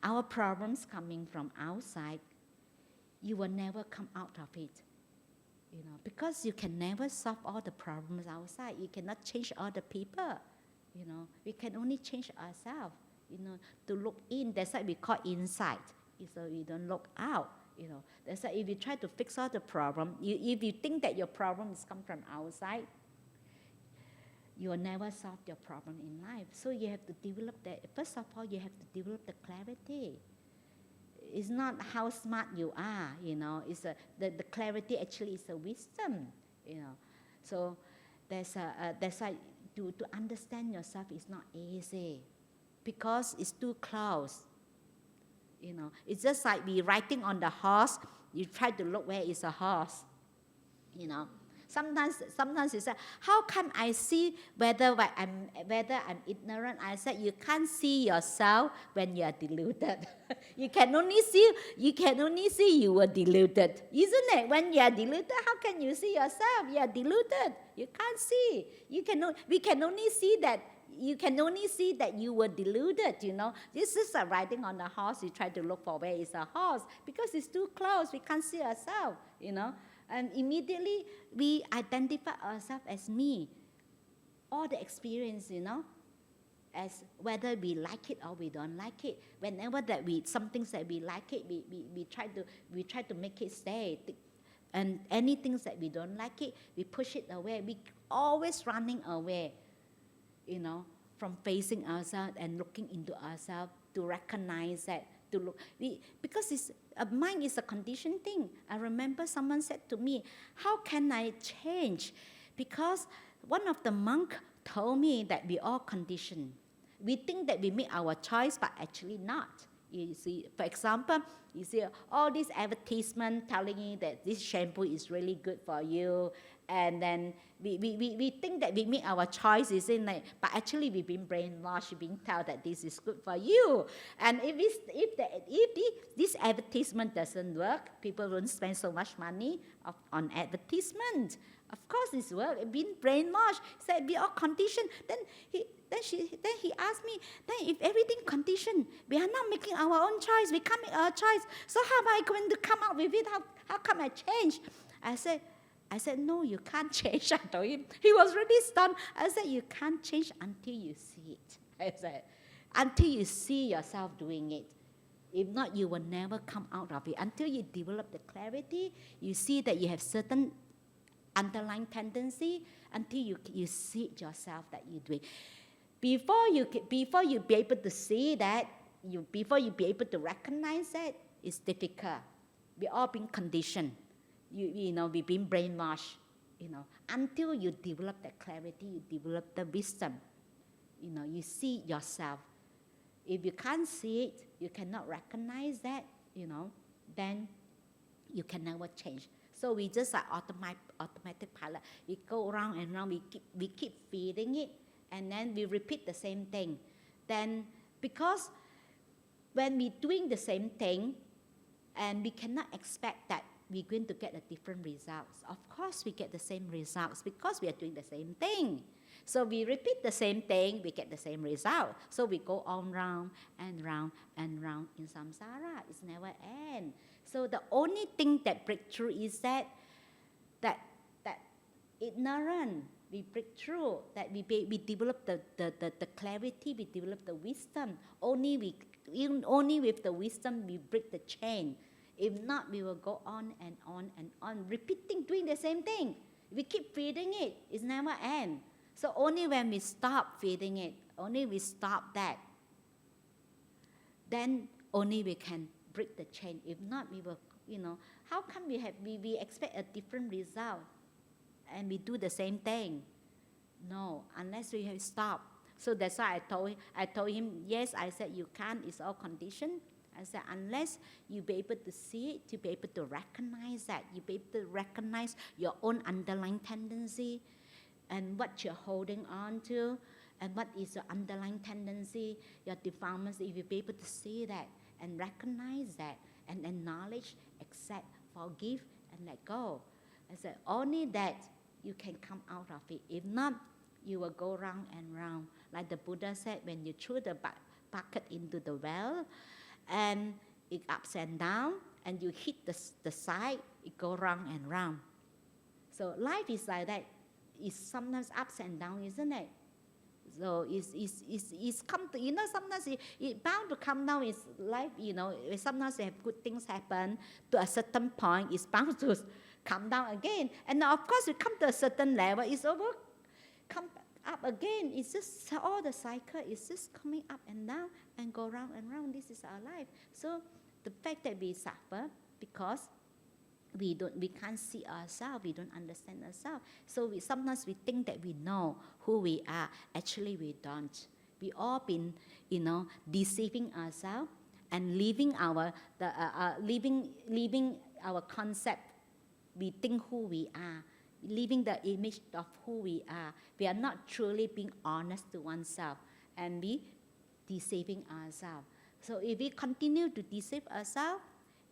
our problems coming from outside, you will never come out of it. Because you can never solve all the problems outside. You cannot change all the people. We can only change ourselves, to look in. That's why we call insight. So we don't look out. That's why if you try to fix all the problem, if you think that your problem is come from outside, you will never solve your problem in life. So you have to develop that. First of all, you have to develop the clarity. It's not how smart you are, It's the clarity actually is a wisdom, So that's why to understand yourself is not easy, because it's too close. It's just like we riding on the horse. You try to look where is a horse. Sometimes you say, how can I see whether I'm ignorant? I said, you can't see yourself when you are deluded. you can only see you were deluded, isn't it? When you are deluded, how can you see yourself? You are deluded. You can't see. We can only see that. You can only see that you were deluded, This is like riding on a horse. You try to look for where is a horse, because it's too close. We can't see ourselves, And immediately we identify ourselves as me. All the experience, as whether we like it or we don't like it. Whenever that some things that we like it, we try to make it stay. And any things that we don't like it, we push it away. We always running away, from facing ourselves and looking into ourselves, to recognize that, to look. Because mind is a conditioned thing. I remember someone said to me, how can I change? Because one of the monks told me that we all conditioned. We think that we make our choice, but actually not. You see, for example, you see all these advertisements telling you that this shampoo is really good for you, and then we think that we make our choices in it, but actually we've been brainwashed, we've been told that this is good for you. And if this advertisement doesn't work, people won't spend so much money on advertisement. Of course it's work. Being brainwashed, said we are conditioned. Then he asked me, then if everything conditioned, we are not making our own choice. We can't make our choice. So how am I going to come up with it? How come I change? I said, no, you can't change. I told him. He was really stunned. I said, you can't change until you see it. I said, until you see yourself doing it. If not, you will never come out of it. Until you develop the clarity, you see that you have certain underlying tendency, until you see it yourself that you're doing. Before you be able to see that, before you be able to recognize that, it's difficult. We're all being conditioned. We've been brainwashed. Until you develop that clarity, you develop the wisdom. You see yourself. If you can't see it, you cannot recognize that, then you can never change. So we just like automatic pilot. We go around and around. We keep feeding it, and then we repeat the same thing. Then because when we're doing the same thing, and we cannot expect that we're going to get a different results. Of course we get the same results because we are doing the same thing. So we repeat the same thing, we get the same result. So we go on round and round and round in samsara. It's never end. So the only thing that breakthrough is that ignorance, we break through, that we develop the clarity, we develop the wisdom. Only with the wisdom we break the chain. If not, we will go on and on and on, repeating, doing the same thing. We keep feeding it, it's never end. So only when we stop feeding it, only we stop that, then only we can break the chain. If not, we will, how come we expect a different result and we do the same thing? No, unless we have stopped. So that's why I told him, yes, I said you can't, it's all conditioned. I said, unless you be able to see it, to be able to recognize that, you be able to recognize your own underlying tendency and what you're holding on to, and what is your underlying tendency, your defilements, if you be able to see that and recognize that and acknowledge, accept, forgive, and let go. I said, only that you can come out of it. If not, you will go round and round. Like the Buddha said, when you throw the bucket into the well, and it ups and down, and you hit the side, it go round and round. So life is like that. It's sometimes ups and down, isn't it? So it's come to, sometimes it bound to come down. It's life, sometimes have good things happen. To a certain point, it's bound to come down again. And now, of course, you come to a certain level, it's over, come up again. It's just all the cycle is just coming up and down and go round and round. This is our life. So the fact that we suffer because we can't see ourselves, we don't understand ourselves. So sometimes we think that we know who we are. Actually, we don't. We all been, deceiving ourselves and leaving our concept. We think who we are, leaving the image of who we are. We are not truly being honest to oneself, and we deceiving ourselves. So if we continue to deceive ourselves,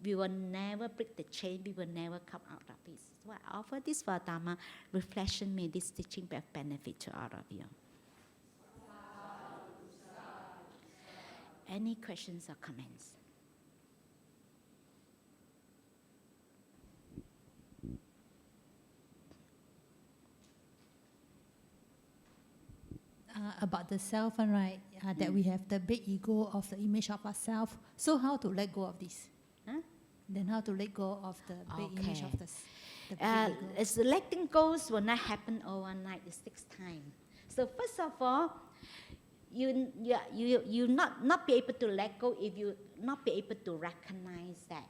we will never break the chain, we will never come out of it. So I offer this for Dharma reflection. May this teaching be of benefit to all of you. Any questions or comments? About the self, right? That we have the big ego of the image of ourselves. So how to let go of this? Then how to let go of the big image of the big ego? It's letting go will not happen overnight. It takes time. So first of all, you not be able to let go if you not be able to recognize that.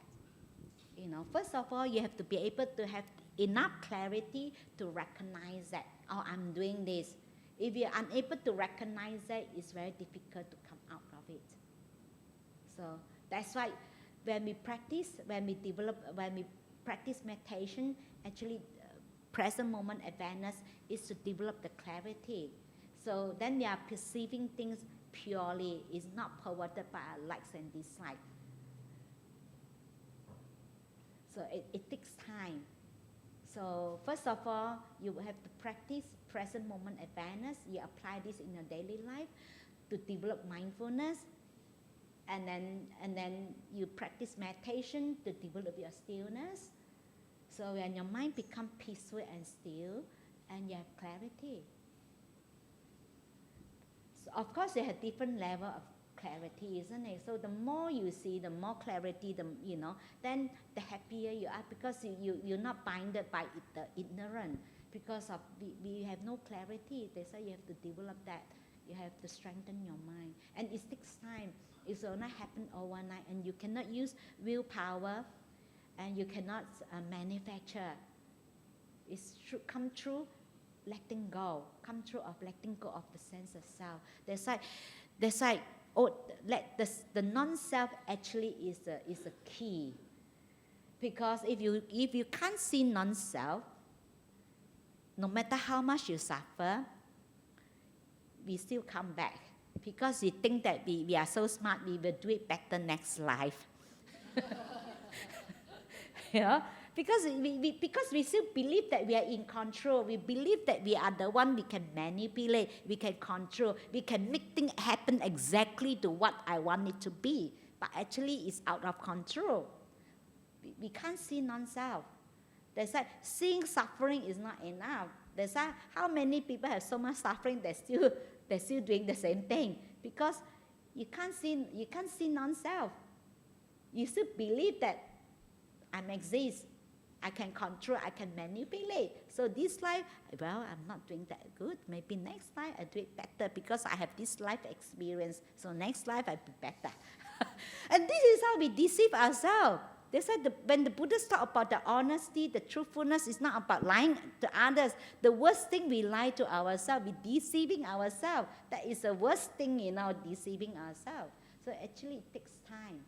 First of all, you have to be able to have enough clarity to recognize that, oh, I'm doing this. If you're unable to recognize that, it's very difficult to come out of it. So that's why when we practice meditation, actually present moment awareness is to develop the clarity. So then we are perceiving things purely, it's not perverted by our likes and dislikes. So it takes time. So first of all, you have to practice present moment awareness. You apply this in your daily life to develop mindfulness, and then you practice meditation to develop your stillness. So when your mind becomes peaceful and still, and you have clarity. So of course, you have different level of clarity, isn't it? So the more you see, the more clarity, then the happier you are, because you're not binded by the ignorance. Because of we have no clarity, that's why you have to develop that. You have to strengthen your mind, and it takes time. It will not happen overnight, and you cannot use willpower, and you cannot manufacture. It should come through letting go, come through of letting go of the sense of self. That's why the non-self actually is the key. Because if you can't see non-self, no matter how much you suffer, we still come back because we think that we are so smart, we will do it better next life. Because we still believe that we are in control. We believe that we are the one we can manipulate, we can control, we can make things happen exactly to what I want it to be. But actually, it's out of control. We can't see non-self. That's why seeing suffering is not enough. That's why how many people have so much suffering, they're still doing the same thing, because you can't see non-self. You still believe that I exist, I can control, I can manipulate. So this life, well, I'm not doing that good. Maybe next life I do it better because I have this life experience. So next life I'll be better. And this is how we deceive ourselves. They said when the Buddhists talk about the honesty, the truthfulness, is not about lying to others. The worst thing, we lie to ourselves, we're deceiving ourselves. That is the worst thing, deceiving ourselves. So actually it takes time.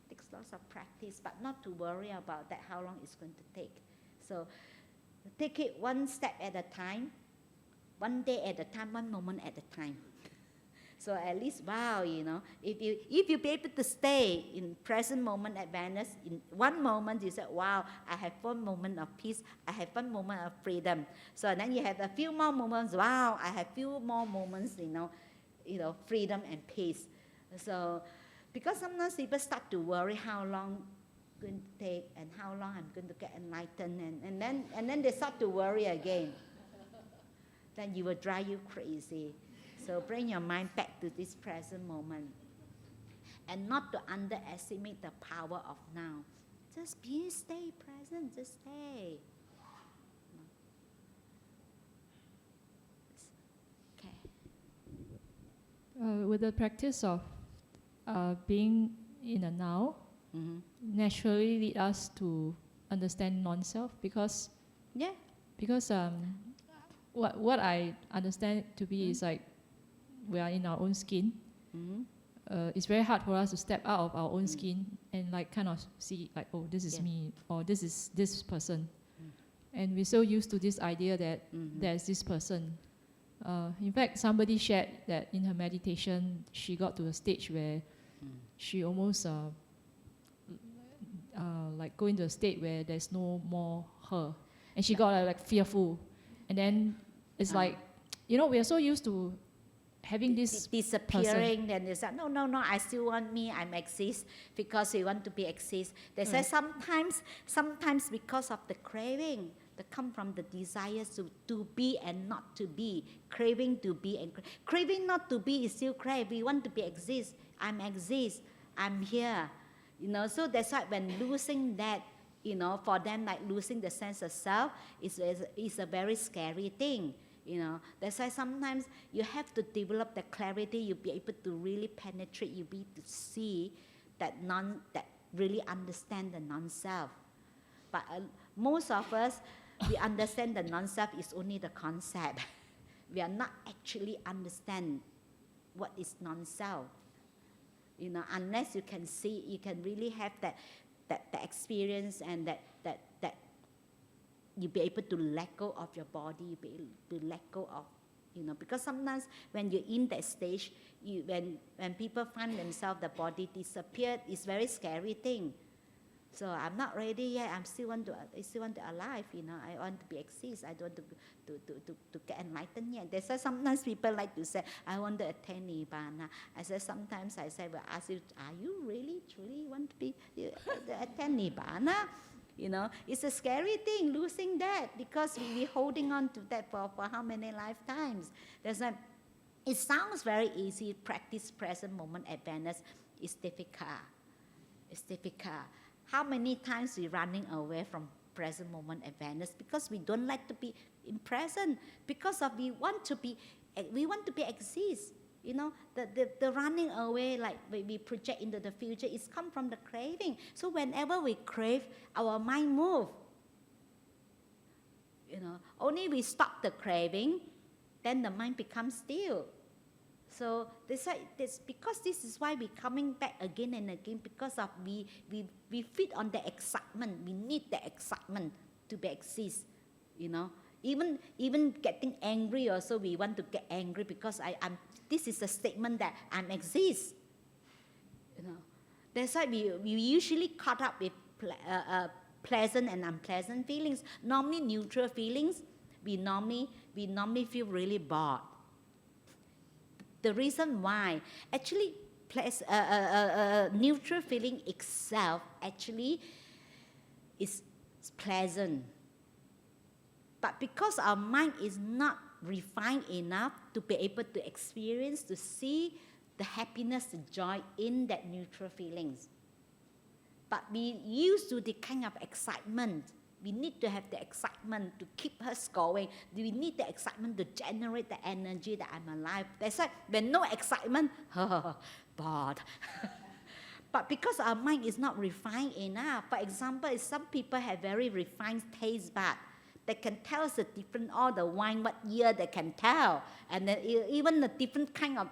It takes lots of practice, but not to worry about that, how long it's going to take. So take it one step at a time, one day at a time, one moment at a time. So at least, wow, if you be able to stay in present moment awareness, in one moment you say, wow, I have one moment of peace, I have one moment of freedom. So then you have a few more moments, wow, I have few more moments, freedom and peace. So, because sometimes people start to worry how long it's going to take and how long I'm going to get enlightened, and then they start to worry again. Then you will drive you crazy. So bring your mind back to this present moment. And not to underestimate the power of now. Just stay present, just stay. Okay. With the practice of being in the now, naturally lead us to understand non-self, because what I understand it to be is like we are in our own skin. It's very hard for us to step out of our own skin and like kind of see like, oh, this is me, or this is this person. And we're so used to this idea that there's this person. In fact, somebody shared that in her meditation, she got to a stage where she almost like go into a state where there's no more her. And she got like fearful. And then it's like, we are so used to having this disappearing, then they say, no, I still want me, I'm exist, because we want to be exist. They say sometimes because of the craving that come from the desires to be and not to be, craving to be and craving not to be is still crave. We want to be exist, I'm here, So that's why when losing that, for them, like losing the sense of self is a very scary thing. That's why sometimes you have to develop the clarity. You'll be able to really penetrate. You'll be able to see that really understand the non-self. But most of us, we understand the non-self is only the concept. We are not actually understand what is non-self. Unless you can see, you can really have that experience, and that you'll be able to let go of your body, you'll be able to let go of, because sometimes when you're in that stage, when people find themselves, the body disappeared, it's very scary thing. So I'm not ready yet, I still want to alive, I want to be exist, I don't want to get enlightened yet. That's why sometimes people like to say, I want to attain Nibbana. Sometimes I say, well, ask you, are you really, truly want to be attain Nibbana? It's a scary thing, losing that, because we're holding on to that for how many lifetimes. It sounds very easy, practice present moment awareness. It's difficult. How many times we're running away from present moment awareness because we don't like to be in present, because of we want to be exist. The running away, like we project into the future, it's come from the craving. So whenever we crave, our mind move. Only we stop the craving, then the mind becomes still. So because this is why we're coming back again and again, because of we feed on the excitement. We need the excitement to be exist. Even getting angry also, we want to get angry because this is a statement that I exist. You know, that's why we usually caught up with pleasant and unpleasant feelings. Normally neutral feelings, we normally feel really bored. The reason why, actually, neutral feeling itself actually is pleasant. But because our mind is not refined enough to be able to experience, to see the happiness, the joy in that neutral feelings. But we used to the kind of excitement. We need to have the excitement to keep us going. We need the excitement to generate the energy that I'm alive. That's why when no excitement, bored. But because our mind is not refined enough, for example, if some people have very refined taste bud, they can tell us the different, all the wine, what year they can tell. And then even the different kind of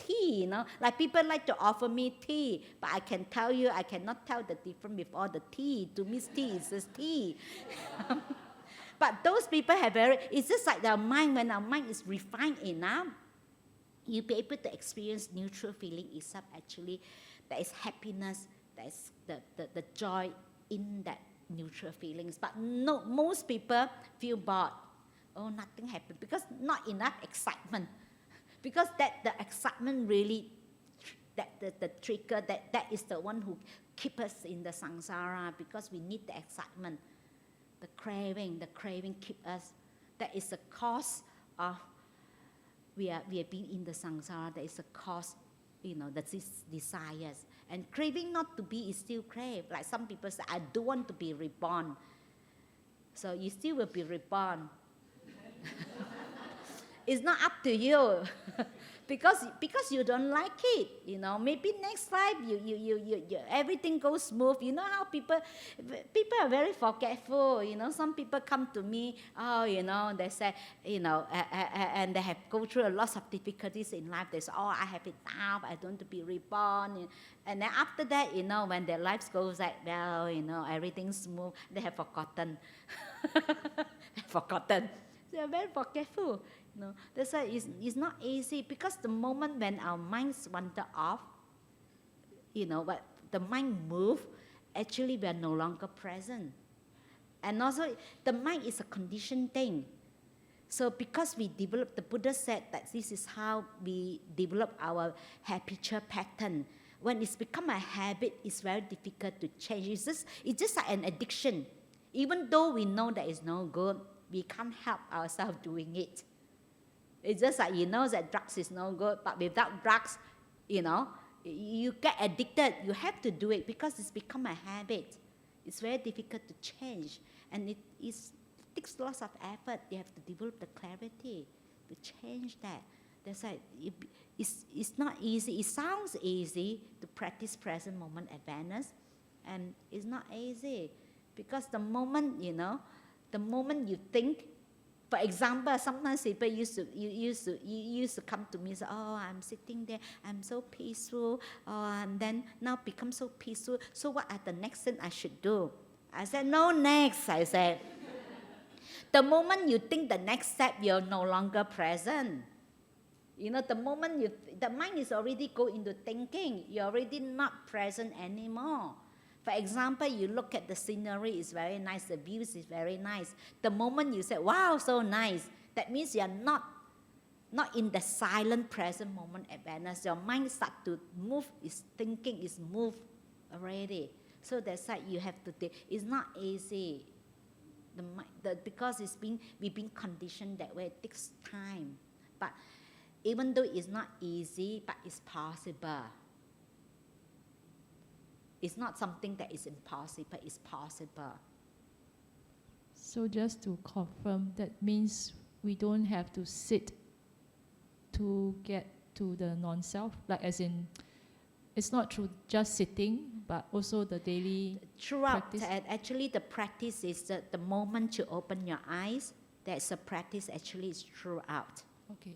tea, you know. Like people like to offer me tea, but I can tell you, I cannot tell the difference with all the tea. To me, tea is just tea. But those people have it's just like their mind, when our mind is refined enough, you'll be able to experience neutral feeling itself actually. There is happiness, there is the joy in that neutral feelings. But no, most people feel bored. Oh, nothing happened because not enough excitement. Because the excitement really, the trigger, that is the one who keeps us in the samsara, because we need the excitement. The craving keeps us. That is the cause of we are being in the samsara. That is the cause, the desires. And craving not to be is still crave. Like some people say, I don't want to be reborn. So you still will be reborn. It's not up to you. because you don't like it, Maybe next life you everything goes smooth. You know how people are very forgetful. Some people come to me, they say, and they have go through a lot of difficulties in life. They say, I have it now, I don't want to be reborn. And then after that, when their lives goes like, well, everything's smooth, they have forgotten. They are very forgetful. That's why it's not easy, because the moment when our minds wander off, but the mind moves, actually we are no longer present. And also, the mind is a conditioned thing. So because we develop, the Buddha said that this is how we develop our habitual pattern. When it's become a habit, it's very difficult to change. It's just like an addiction. Even though we know that it's no good, we can't help ourselves doing it. It's just like that drugs is no good, but without drugs, you get addicted. You have to do it because it's become a habit. It's very difficult to change, and it takes lots of effort. You have to develop the clarity to change that. That's why it's not easy. It sounds easy to practice present moment awareness, and it's not easy, because the moment you think. For example, sometimes people used to come to me and say, I'm sitting there, I'm so peaceful, and then now become so peaceful. So what are the next thing I should do? I said, no next, I said. The moment you think the next step, you're no longer present. The moment the mind is already go into thinking, you're already not present anymore. For example, you look at the scenery, it's very nice, the views is very nice. The moment you say, wow, so nice, that means you're not in the silent present moment awareness. Your mind starts to move, its thinking is moved already. So that's why you have to think. It's not easy. Because we've been conditioned that way, it takes time. But even though it's not easy, but it's possible. It's not something that is impossible, it's possible. So just to confirm, that means we don't have to sit to get to the non-self? Like as in, it's not through just sitting, but also the daily practice? Actually the practice is the moment you open your eyes, that's a practice actually is throughout. Okay.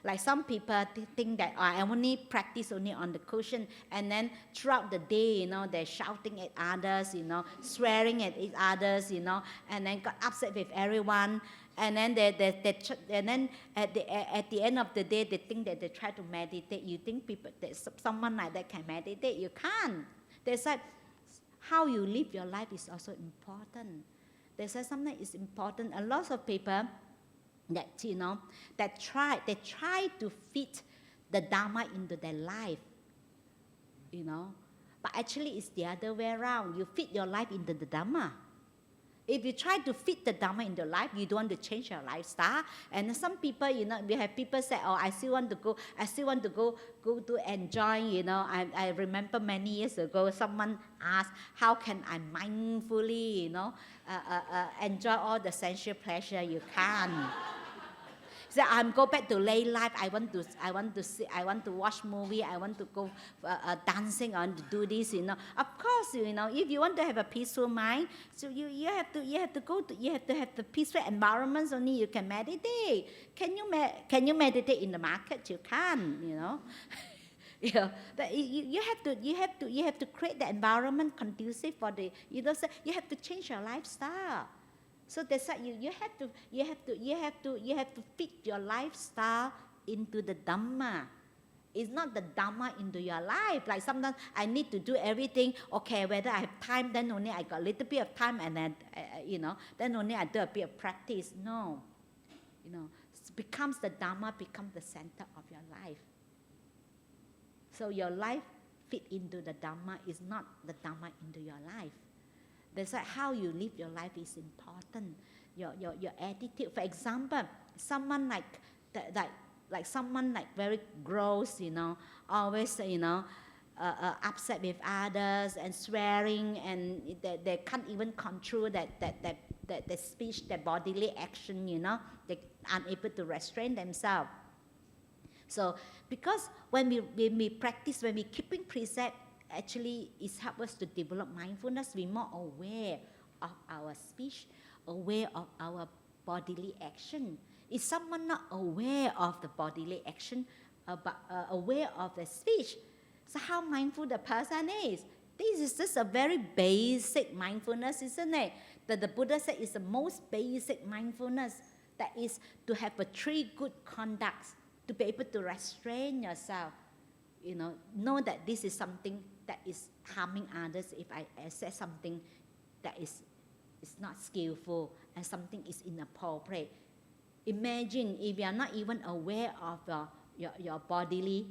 Like some people think that I only practice only on the cushion, and then throughout the day, they're shouting at others, swearing at each others, and then got upset with everyone, and then and then at the end of the day, they think that they try to meditate. You think that someone like that can meditate? You can't. They said how you live your life is also important. They said something is important. A lot of people that try to fit the Dharma into their life, but actually it's the other way around. You fit your life into the Dharma. If you try to fit the Dharma in your life, you don't want to change your lifestyle. And some people, we have people say, oh, I still want to go to enjoy, I remember many years ago, someone asked, how can I mindfully, enjoy all the sensual pleasure? You can't. So I'm go back to lay life. I want to see. I want to watch movie. I want to go dancing. I want to do this. Of course, if you want to have a peaceful mind, so you have to have the peaceful environments. Only you can meditate. Can you meditate in the market? You can't. But you have to create the environment conducive for the. You have to change your lifestyle. So that's why you have to fit your lifestyle into the Dhamma. It's not the Dhamma into your life. Like sometimes I need to do everything. Okay, whether I have time, then only I got a little bit of time, and then then only I do a bit of practice. No, it becomes the Dhamma becomes the center of your life. So your life fit into the Dhamma is not the Dhamma into your life. That's why how you live your life is important. Your attitude. For example, someone like someone like very gross, always upset with others and swearing, and they can't even control that speech, their bodily action. They unable to restrain themselves. So because when we practice, when we keeping precept, actually it helps us to develop mindfulness. We're more aware of our speech, aware of our bodily action. Is someone not aware of the bodily action, but aware of the speech? So how mindful the person is? This is just a very basic mindfulness, isn't it? That the Buddha said is the most basic mindfulness. That is to have a 3 good conducts, to be able to restrain yourself. Know that this is something that is harming others. If I say something that is not skillful and something is inappropriate. Imagine if you are not even aware of your bodily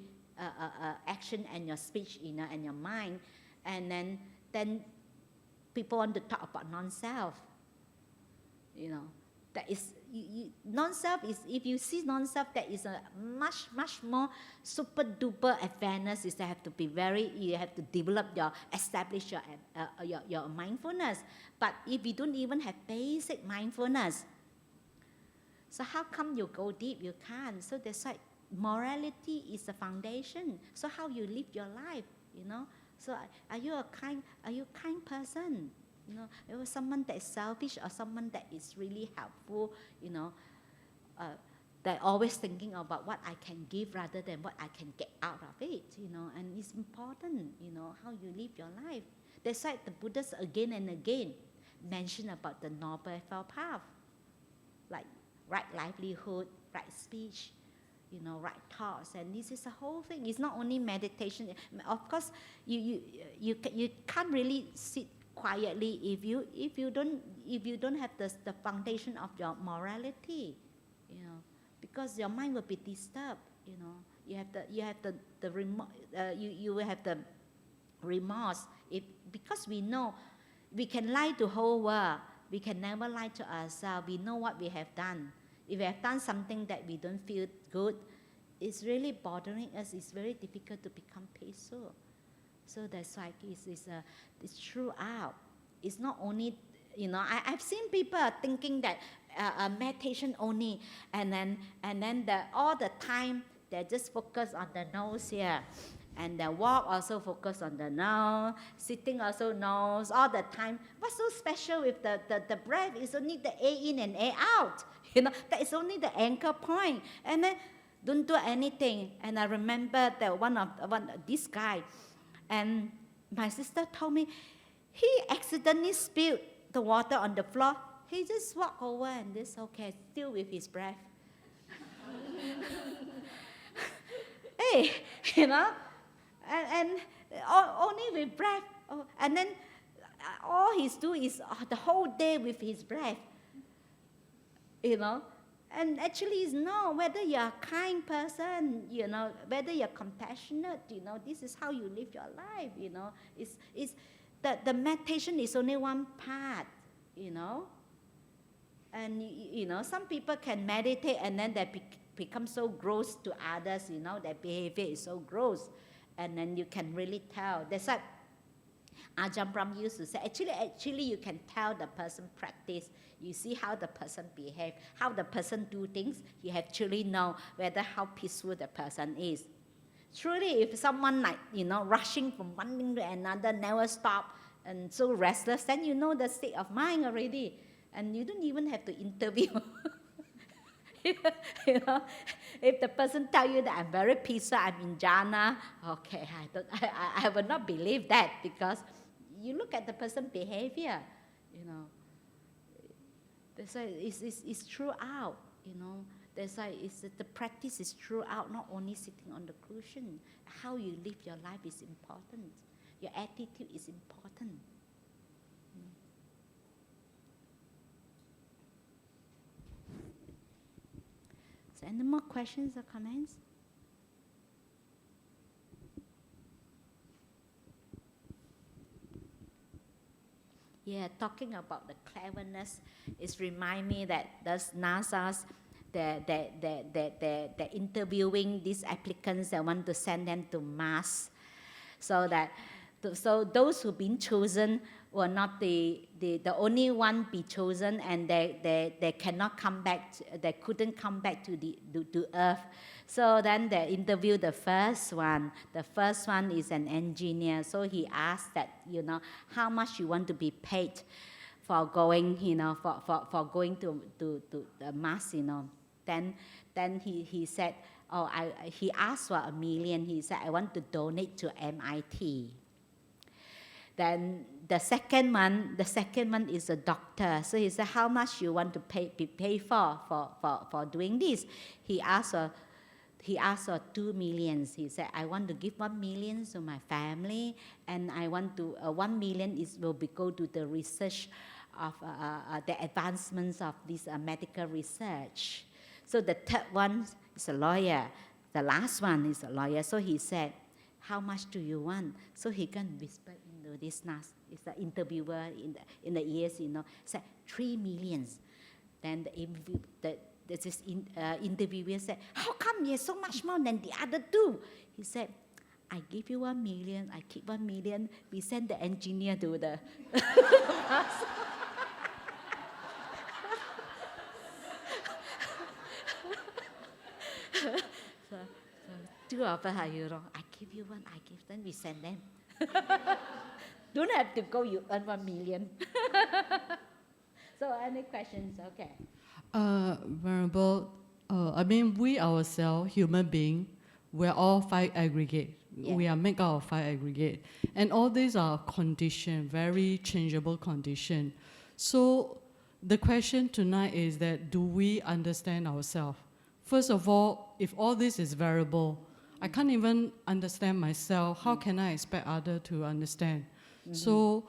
action and your speech, and your mind, and then people want to talk about non-self. That is non-self is, if you see non-self, that is a much more super duper awareness. Is you have to develop establish your mindfulness. But if you don't even have basic mindfulness, so how come you go deep? You can't. So that's why morality is the foundation. So how you live your life, So are you a kind person? Someone that is selfish or someone that is really helpful, they're always thinking about what I can give rather than what I can get out of it, and it's important, how you live your life. That's why the Buddhists again and again mention about the Noble Eightfold Path, like right livelihood, right speech, right thoughts, and this is a whole thing. It's not only meditation. Of course, you can't really sit quietly if you don't have the foundation of your morality, because your mind will be disturbed. You will have the remorse because we know we can lie to whole world. We can never lie to ourselves. We know what we have done. If we have done something that we don't feel good, it's really bothering us. It's very difficult to become peaceful. So that's why it's throughout. It's not only, I've seen people thinking that meditation only, and then all the time they just focus on the nose here, and the walk also focus on the nose, sitting also nose all the time. What's so special with the breath? Is only the air in and air out. That is only the anchor point, and then don't do anything. And I remember that this guy, and my sister told me, he accidentally spilled the water on the floor. He just walked over and this, okay, still with his breath. Hey, and only with breath. Oh, and then all he's doing is the whole day with his breath. And actually it's no, whether you're a kind person, whether you're compassionate, this is how you live your life, It's the meditation is only one part, And, some people can meditate and then they become so gross to others, their behavior is so gross. And then you can really tell. That's why Ajahn Brahm used to say, actually you can tell the person practice. You see how the person behave, how the person do things. You actually know whether how peaceful the person is. Truly, if someone rushing from one thing to another, never stop, and so restless, then you know the state of mind already. And you don't even have to interview. If the person tell you that I'm very peaceful, I'm in jhana, okay, I will not believe that, because you look at the person's behavior, That's why it's throughout, That's why the practice is throughout, not only sitting on the cushion. How you live your life is important. Your attitude is important. So any more questions or comments? Yeah, talking about the cleverness, it reminds me that those NASA's, they're interviewing these applicants that want to send them to Mars, so those who've been chosen were not the only one be chosen, and they cannot come back. They couldn't come back to Earth. So then they interviewed the first one. The first one is an engineer. So he asked that, how much you want to be paid for going, for going to Mars, Then he said, he asked for $1 million. He said, I want to donate to MIT. Then the second one is a doctor. So he said, how much you want to pay for doing this? He asked for 2 million. He said, I want to give 1 million to my family, and I want to 1 million will go to the research of the advancements of this medical research. So the third one is a lawyer. The last one is a lawyer. So he said, how much do you want? So he can whisper into this NAS. It's the interviewer in the ears, said 3 million. Then the interviewer said, how come you're so much more than the other two? He said, I give you 1 million, I keep 1 million, we send the engineer to the so two of us, I give you one, I give them, we send them. Don't have to go, you earn 1 million. So any questions? Okay. Venerable, we ourselves, human beings, we're all 5 aggregate. Yeah. We are made out of 5 aggregate. And all these are condition, very changeable condition. So the question tonight is that, do we understand ourselves? First of all, if all this is variable, I can't even understand myself, how can I expect others to understand? Mm-hmm. So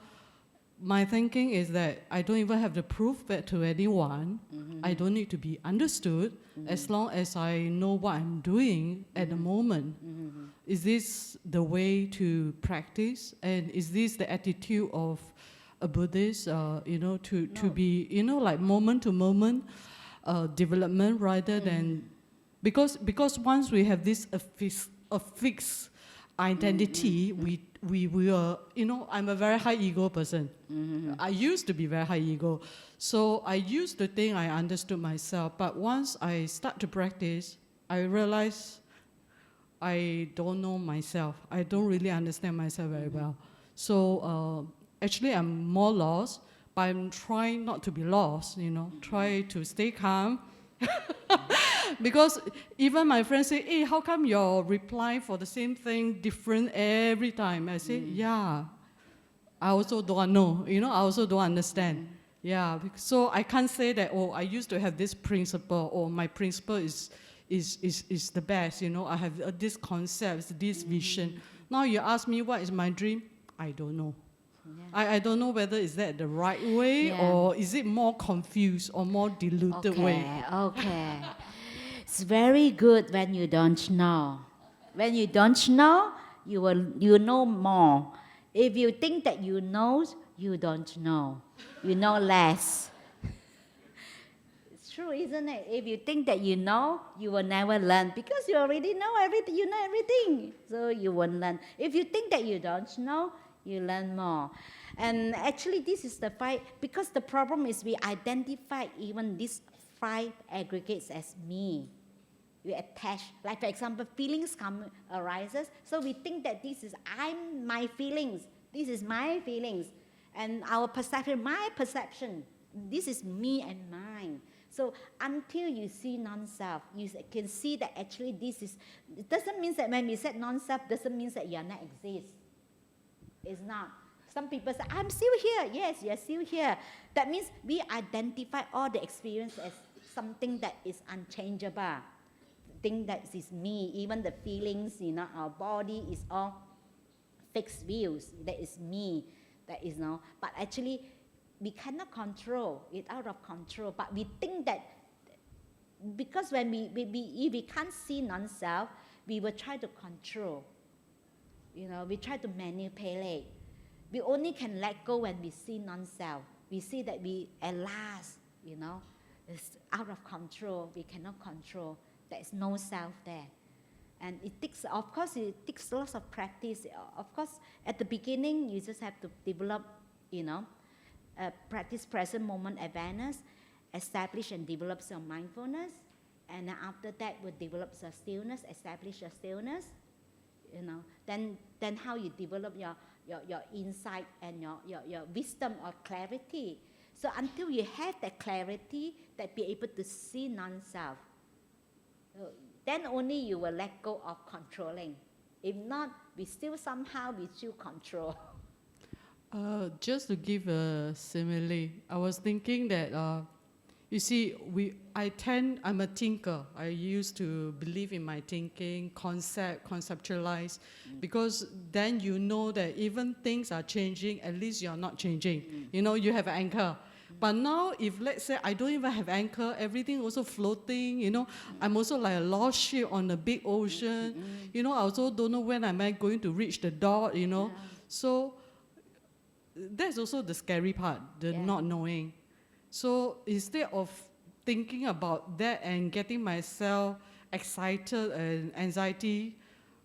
my thinking is that I don't even have to prove that to anyone. Mm-hmm. I don't need to be understood, as long as I know what I'm doing at the moment. Mm-hmm. Is this the way to practice? And is this the attitude of a Buddhist, to be, like moment to moment development rather than... Because once we have this fixed identity, we are, I'm a very high ego person. Mm-hmm. I used to be very high ego. So I used to think I understood myself. But once I start to practice, I realize I don't know myself. I don't really understand myself very well. So actually I'm more lost, but I'm trying not to be lost, try to stay calm. Because even my friends say, hey, how come your reply for the same thing different every time? I say, yeah, I also don't know. I also don't understand. Yeah, so I can't say that, oh, I used to have this principle, or my principle is the best. I have this concept, this vision. Now you ask me what is my dream, I don't know. I don't know whether is that the right way or is it more confused or more diluted way. Okay. It's very good when you don't know. When you don't know, you know more. If you think that you know, you don't know. You know less. It's true, isn't it? If you think that you know, you will never learn because you already know everything. You know everything, so you won't learn. If you think that you don't know, you learn more. And actually, this is the five, because the problem is we identify even these five aggregates as me. We attach, like for example, feelings arises, so we think that this is my feelings, this is my feelings, and our perception, my perception, this is me and mine. So until you see non-self, you can see that actually this is, it doesn't mean that when we said non-self, doesn't mean that you are not exist. It's not. Some people say, I'm still here. Yes, you're still here. That means we identify all the experience as something that is unchangeable. Thing that is me, even the feelings, our body is all fixed views. That is me. That is no. But actually, we cannot control. It's out of control. But we think that because when if we can't see non-self, we will try to control. We try to manipulate. We only can let go when we see non-self. We see that we, at last, it's out of control. We cannot control. There is no self there. And it takes lots of practice. Of course, at the beginning, you just have to develop, practice present moment awareness, establish and develop some mindfulness. And then after that, we'll develop the stillness, establish your stillness. Then how you develop your insight and your wisdom or clarity. So until you have that clarity, that be able to see non-self, then only you will let go of controlling. If not, we still control. Just to give a simile, I was thinking that, you see, I'm a thinker. I used to believe in my thinking, conceptualize, because then you know that even things are changing, at least you're not changing. You have an anchor. But now, if let's say I don't even have anchor, everything also floating, I'm also like a lost ship on a big ocean. I also don't know when am I going to reach the dot, So that's also the scary part, the not knowing. So instead of thinking about that and getting myself excited and anxiety,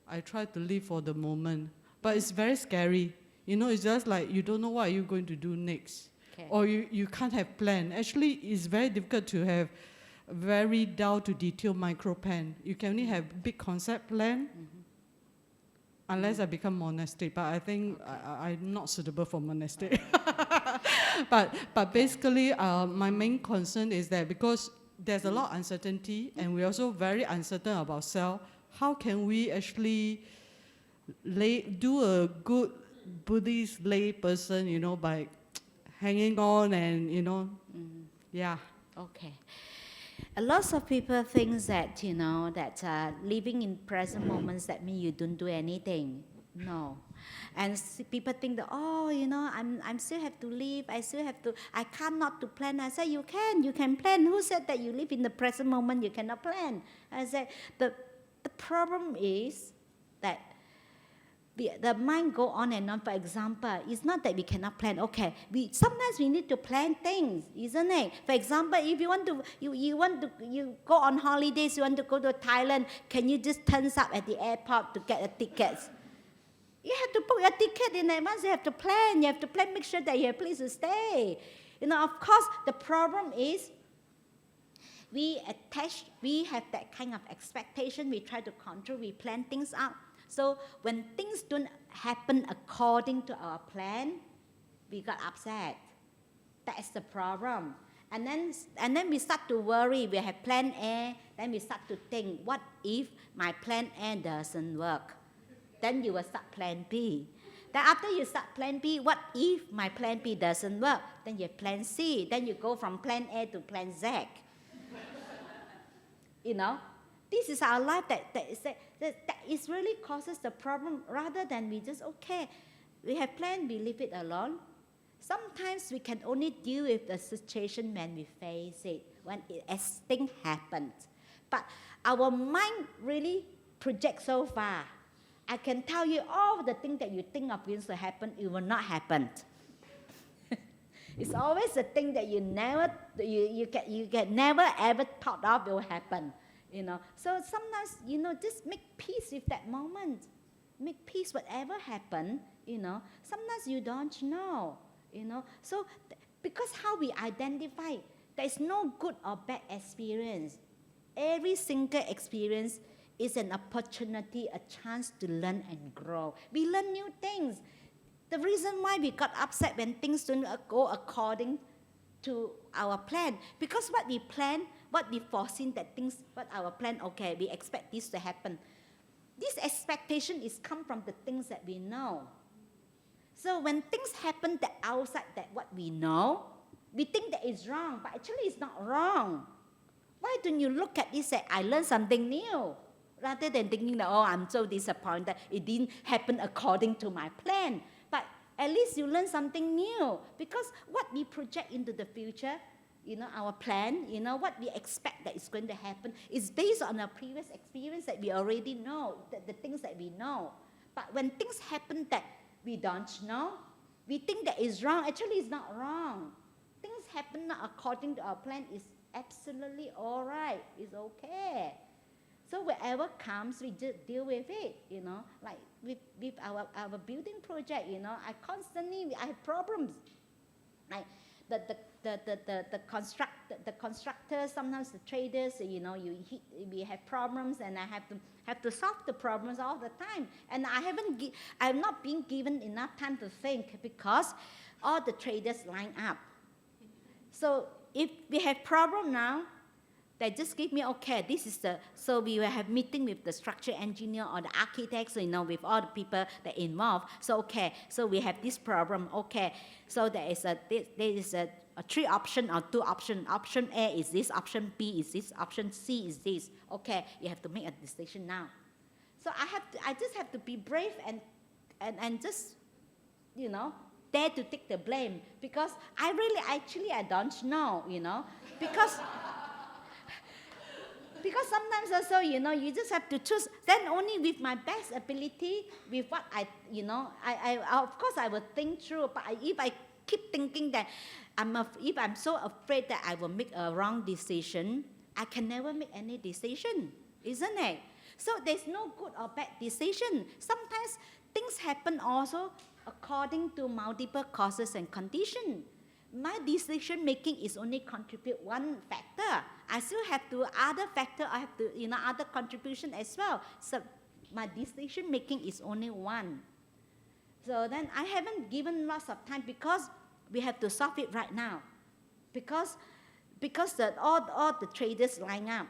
I try to live for the moment. But it's very scary. It's just like you don't know what you're going to do next. Okay. Or you can't have plan. Actually, it's very difficult to have very down to detail micro plan. You can only have big concept plan, unless I become monastic. But I think I'm not suitable for monastic. But basically, my main concern is that because there's a lot of uncertainty, and we're also very uncertain about self, how can we actually do a good Buddhist lay person, by hanging on and, yeah. Okay. A lot of people think that, living in present moments, that means you don't do anything. No. And people think that, I'm still have to live, I can't not to plan. I said, you can plan. Who said that you live in the present moment, you cannot plan? I said, the problem is that the mind go on and on. For example, it's not that we cannot plan. Okay, sometimes we need to plan things, isn't it? For example, if you want to, you go on holidays, you want to go to Thailand, can you just turn up at the airport to get a ticket? You have to book your ticket in advance. You have to plan. Make sure that you have a place to stay. Of course, the problem is we have that kind of expectation. We try to control. We plan things out. So when things don't happen according to our plan, we got upset. That's the problem. And then we start to worry. We have plan A. Then we start to think, what if my plan A doesn't work? Then you will start plan B. Then after you start plan B, what if my plan B doesn't work? Then you have plan C. Then you go from plan A to plan Z. You know, this is our life that is really causes the problem, rather than we just, okay, we have planned, we leave it alone. Sometimes we can only deal with the situation when we face it, when as things happen. But our mind really projects so far. I can tell you all the things that you think of going to happen, it will not happen. It's always the thing that you can never ever thought of will happen. You know. So sometimes, you know, just make peace with that moment. Make peace whatever happened, you know. Sometimes you don't know, you know. So because how we identify, there is no good or bad experience. Every single experience is an opportunity, a chance to learn and grow. We learn new things. The reason why we got upset when things don't go according to our plan, because what we plan, what we foreseen that things, what our plan, okay, we expect this to happen. This expectation is come from the things that we know. So when things happen that outside that what we know, we think that it's wrong, but actually it's not wrong. Why don't you look at this and say, I learned something new, rather than thinking that, oh, I'm so disappointed, it didn't happen according to my plan. But at least you learn something new, because what we project into the future, you know, our plan, you know, what we expect that is going to happen is based on our previous experience that we already know, the things that we know. But when things happen that we don't know, we think that is wrong. Actually, it's not wrong. Things happen not according to our plan is absolutely all right. It's okay. So wherever comes, we just deal with it, you know. Like with our building project, you know, I have problems. Like the constructors, sometimes the traders, you know, we have problems, and I have to solve the problems all the time. And I'm not being given enough time to think, because all the traders line up. So if we have problem now, they just give me, okay, so we will have meeting with the structure engineer or the architects, you know, with all the people that involved. So, okay, so we have this problem, okay. So there is a 3 option or 2 option. Option A is this, option B is this, option C is this. Okay, you have to make a decision now. So I just have to be brave and just, you know, dare to take the blame, because I don't know, you know, because sometimes also, you know, you just have to choose. Then only with my best ability, with what you know, I of course I will think through. But if I keep thinking that if I'm so afraid that I will make a wrong decision, I can never make any decision, isn't it? So there's no good or bad decision. Sometimes things happen also according to multiple causes and conditions. My decision making is only contribute one factor. I still have to other factor. I have to, you know, other contribution as well. So my decision making is only one. So then I haven't given lots of time, because we have to solve it right now. Because all the traders line up.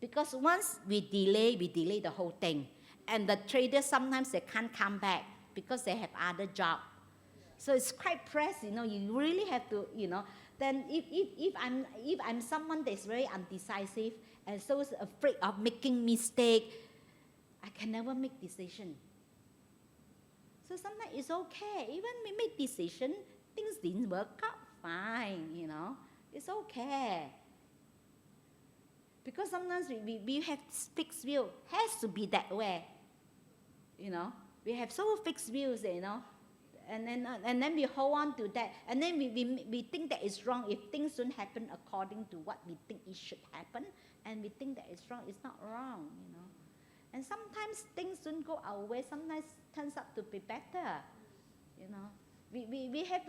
Because once we delay the whole thing, and the traders sometimes they can't come back because they have other job. So it's quite pressed, you know. You really have to, you know. Then if I'm someone that's very undecisive and so afraid of making mistake, I can never make decision. So sometimes it's okay. Even we make decision, things didn't work out fine, you know. It's okay. Because sometimes we have fixed view. Has to be that way, you know. We have so fixed views, you know. And then we hold on to that. And then we think that it's wrong if things don't happen according to what we think it should happen. And we think that it's wrong. It's not wrong, you know. And sometimes things don't go our way. Sometimes it turns out to be better, you know. We have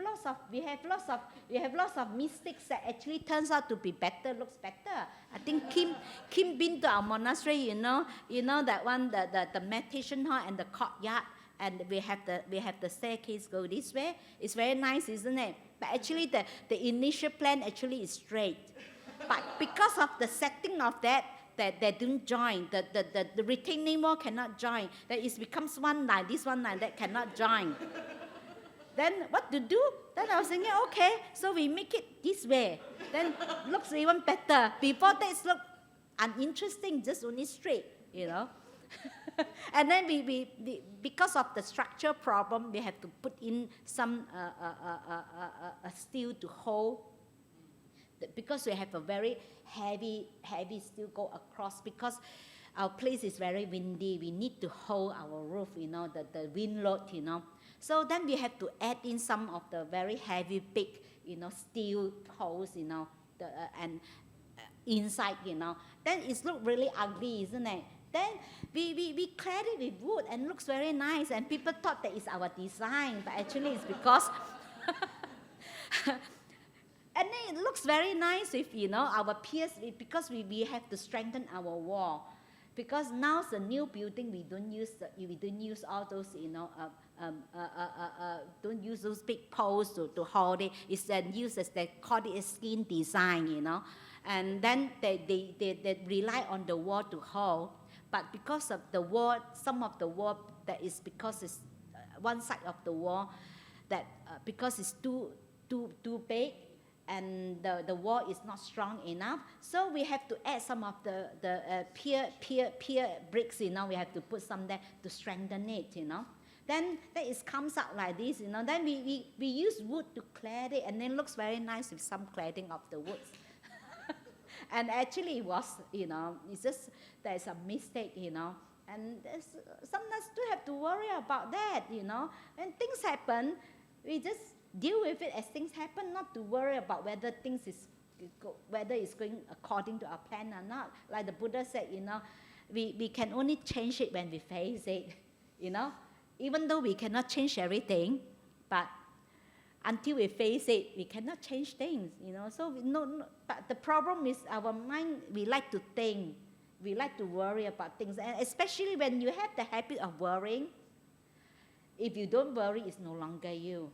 lots of mistakes that actually turns out to be better, looks better. I think Kim been to our monastery, you know that one, the meditation hall and the courtyard, and we have the staircase go this way. It's very nice, isn't it? But actually the initial plan actually is straight. But because of the setting of that they don't join, the retaining wall cannot join. Then it becomes one line, this one line that cannot join. Then what to do? Then I was thinking, okay, so we make it this way. Then looks even better. Before that it looked uninteresting, just only straight, you know. And then we because of the structure problem, we have to put in some steel to hold. Because we have a very heavy steel go across, because our place is very windy, we need to hold our roof, you know, the wind load, you know. So then we have to add in some of the very heavy, big, you know, steel holes, you know, and inside, you know. Then it looks really ugly, isn't it? Then we clad it with wood and looks very nice, and people thought that it's our design, but actually it's because and then it looks very nice with, you know, our piers, because we have to strengthen our wall. Because now the new building, we don't use all those, you know, don't use those big poles to hold it. It's used as, they call it a skin design, you know. And then they rely on the wall to hold. But because of the wall, some of the wall, that is because it's one side of the wall, that because it's too big, and the wall is not strong enough, so we have to add some of the pier bricks, you know. We have to put some there to strengthen it, you know. Then it comes out like this, you know. Then we use wood to clad it, and then looks very nice with some cladding of the woods. And actually it was, you know, it's just there's a mistake, you know. And sometimes do have to worry about that, you know. When things happen, we just deal with it as things happen, not to worry about whether whether it's going according to our plan or not. Like the Buddha said, you know, we can only change it when we face it, you know. Even though we cannot change everything, but until we face it, we cannot change things, you know. So but the problem is our mind, we like to think, we like to worry about things, and especially when you have the habit of worrying. If you don't worry, it's no longer you.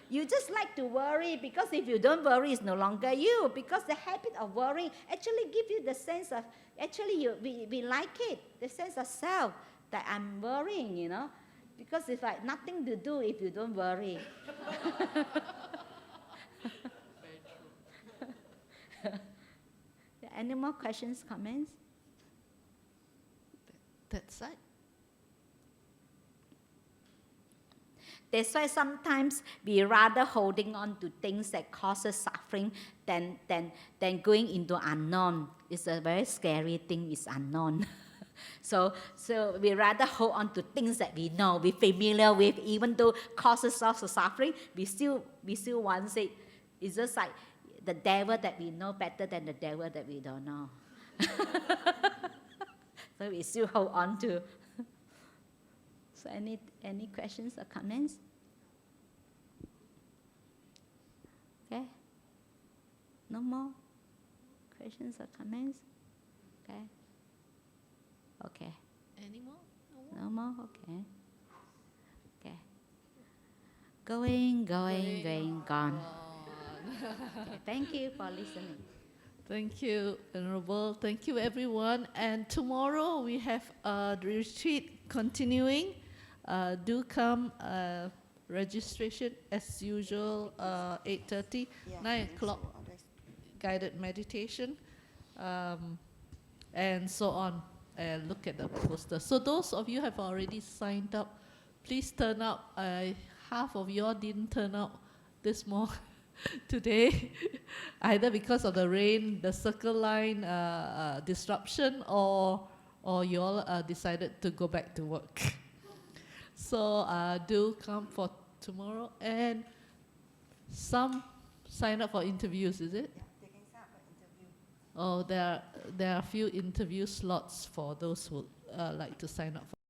You just like to worry, because if you don't worry, it's no longer you. Because the habit of worrying actually gives you the sense of, actually we like it, the sense of self, that I'm worrying, you know. Because it's like nothing to do if you don't worry. Any more questions, comments? That's it. That's why sometimes we rather holding on to things that causes suffering than going into unknown. It's a very scary thing, it's unknown. So we rather hold on to things that we know, we're familiar with, even though causes us suffering, we still want it. It's just like the devil that we know better than the devil that we don't know. So we still hold on to. So any questions or comments? Okay. No more questions or comments? Okay. Okay. Any more? No more? Okay. Okay. Going, gone. Okay. Thank you for listening. Thank you, Venerable. Thank you, everyone. And tomorrow we have the retreat continuing. Do come. Registration as usual, 8:30, 9 o'clock, guided meditation, and so on. And look at the poster. So those of you have already signed up, please turn up. Half of you all didn't turn up this morning today, either because of the rain, the circle line disruption, or you all decided to go back to work. So do come for tomorrow, and some sign up for interviews, is it? Yeah, they can sign up for interview. Oh, there are a few interview slots for those who like to sign up for.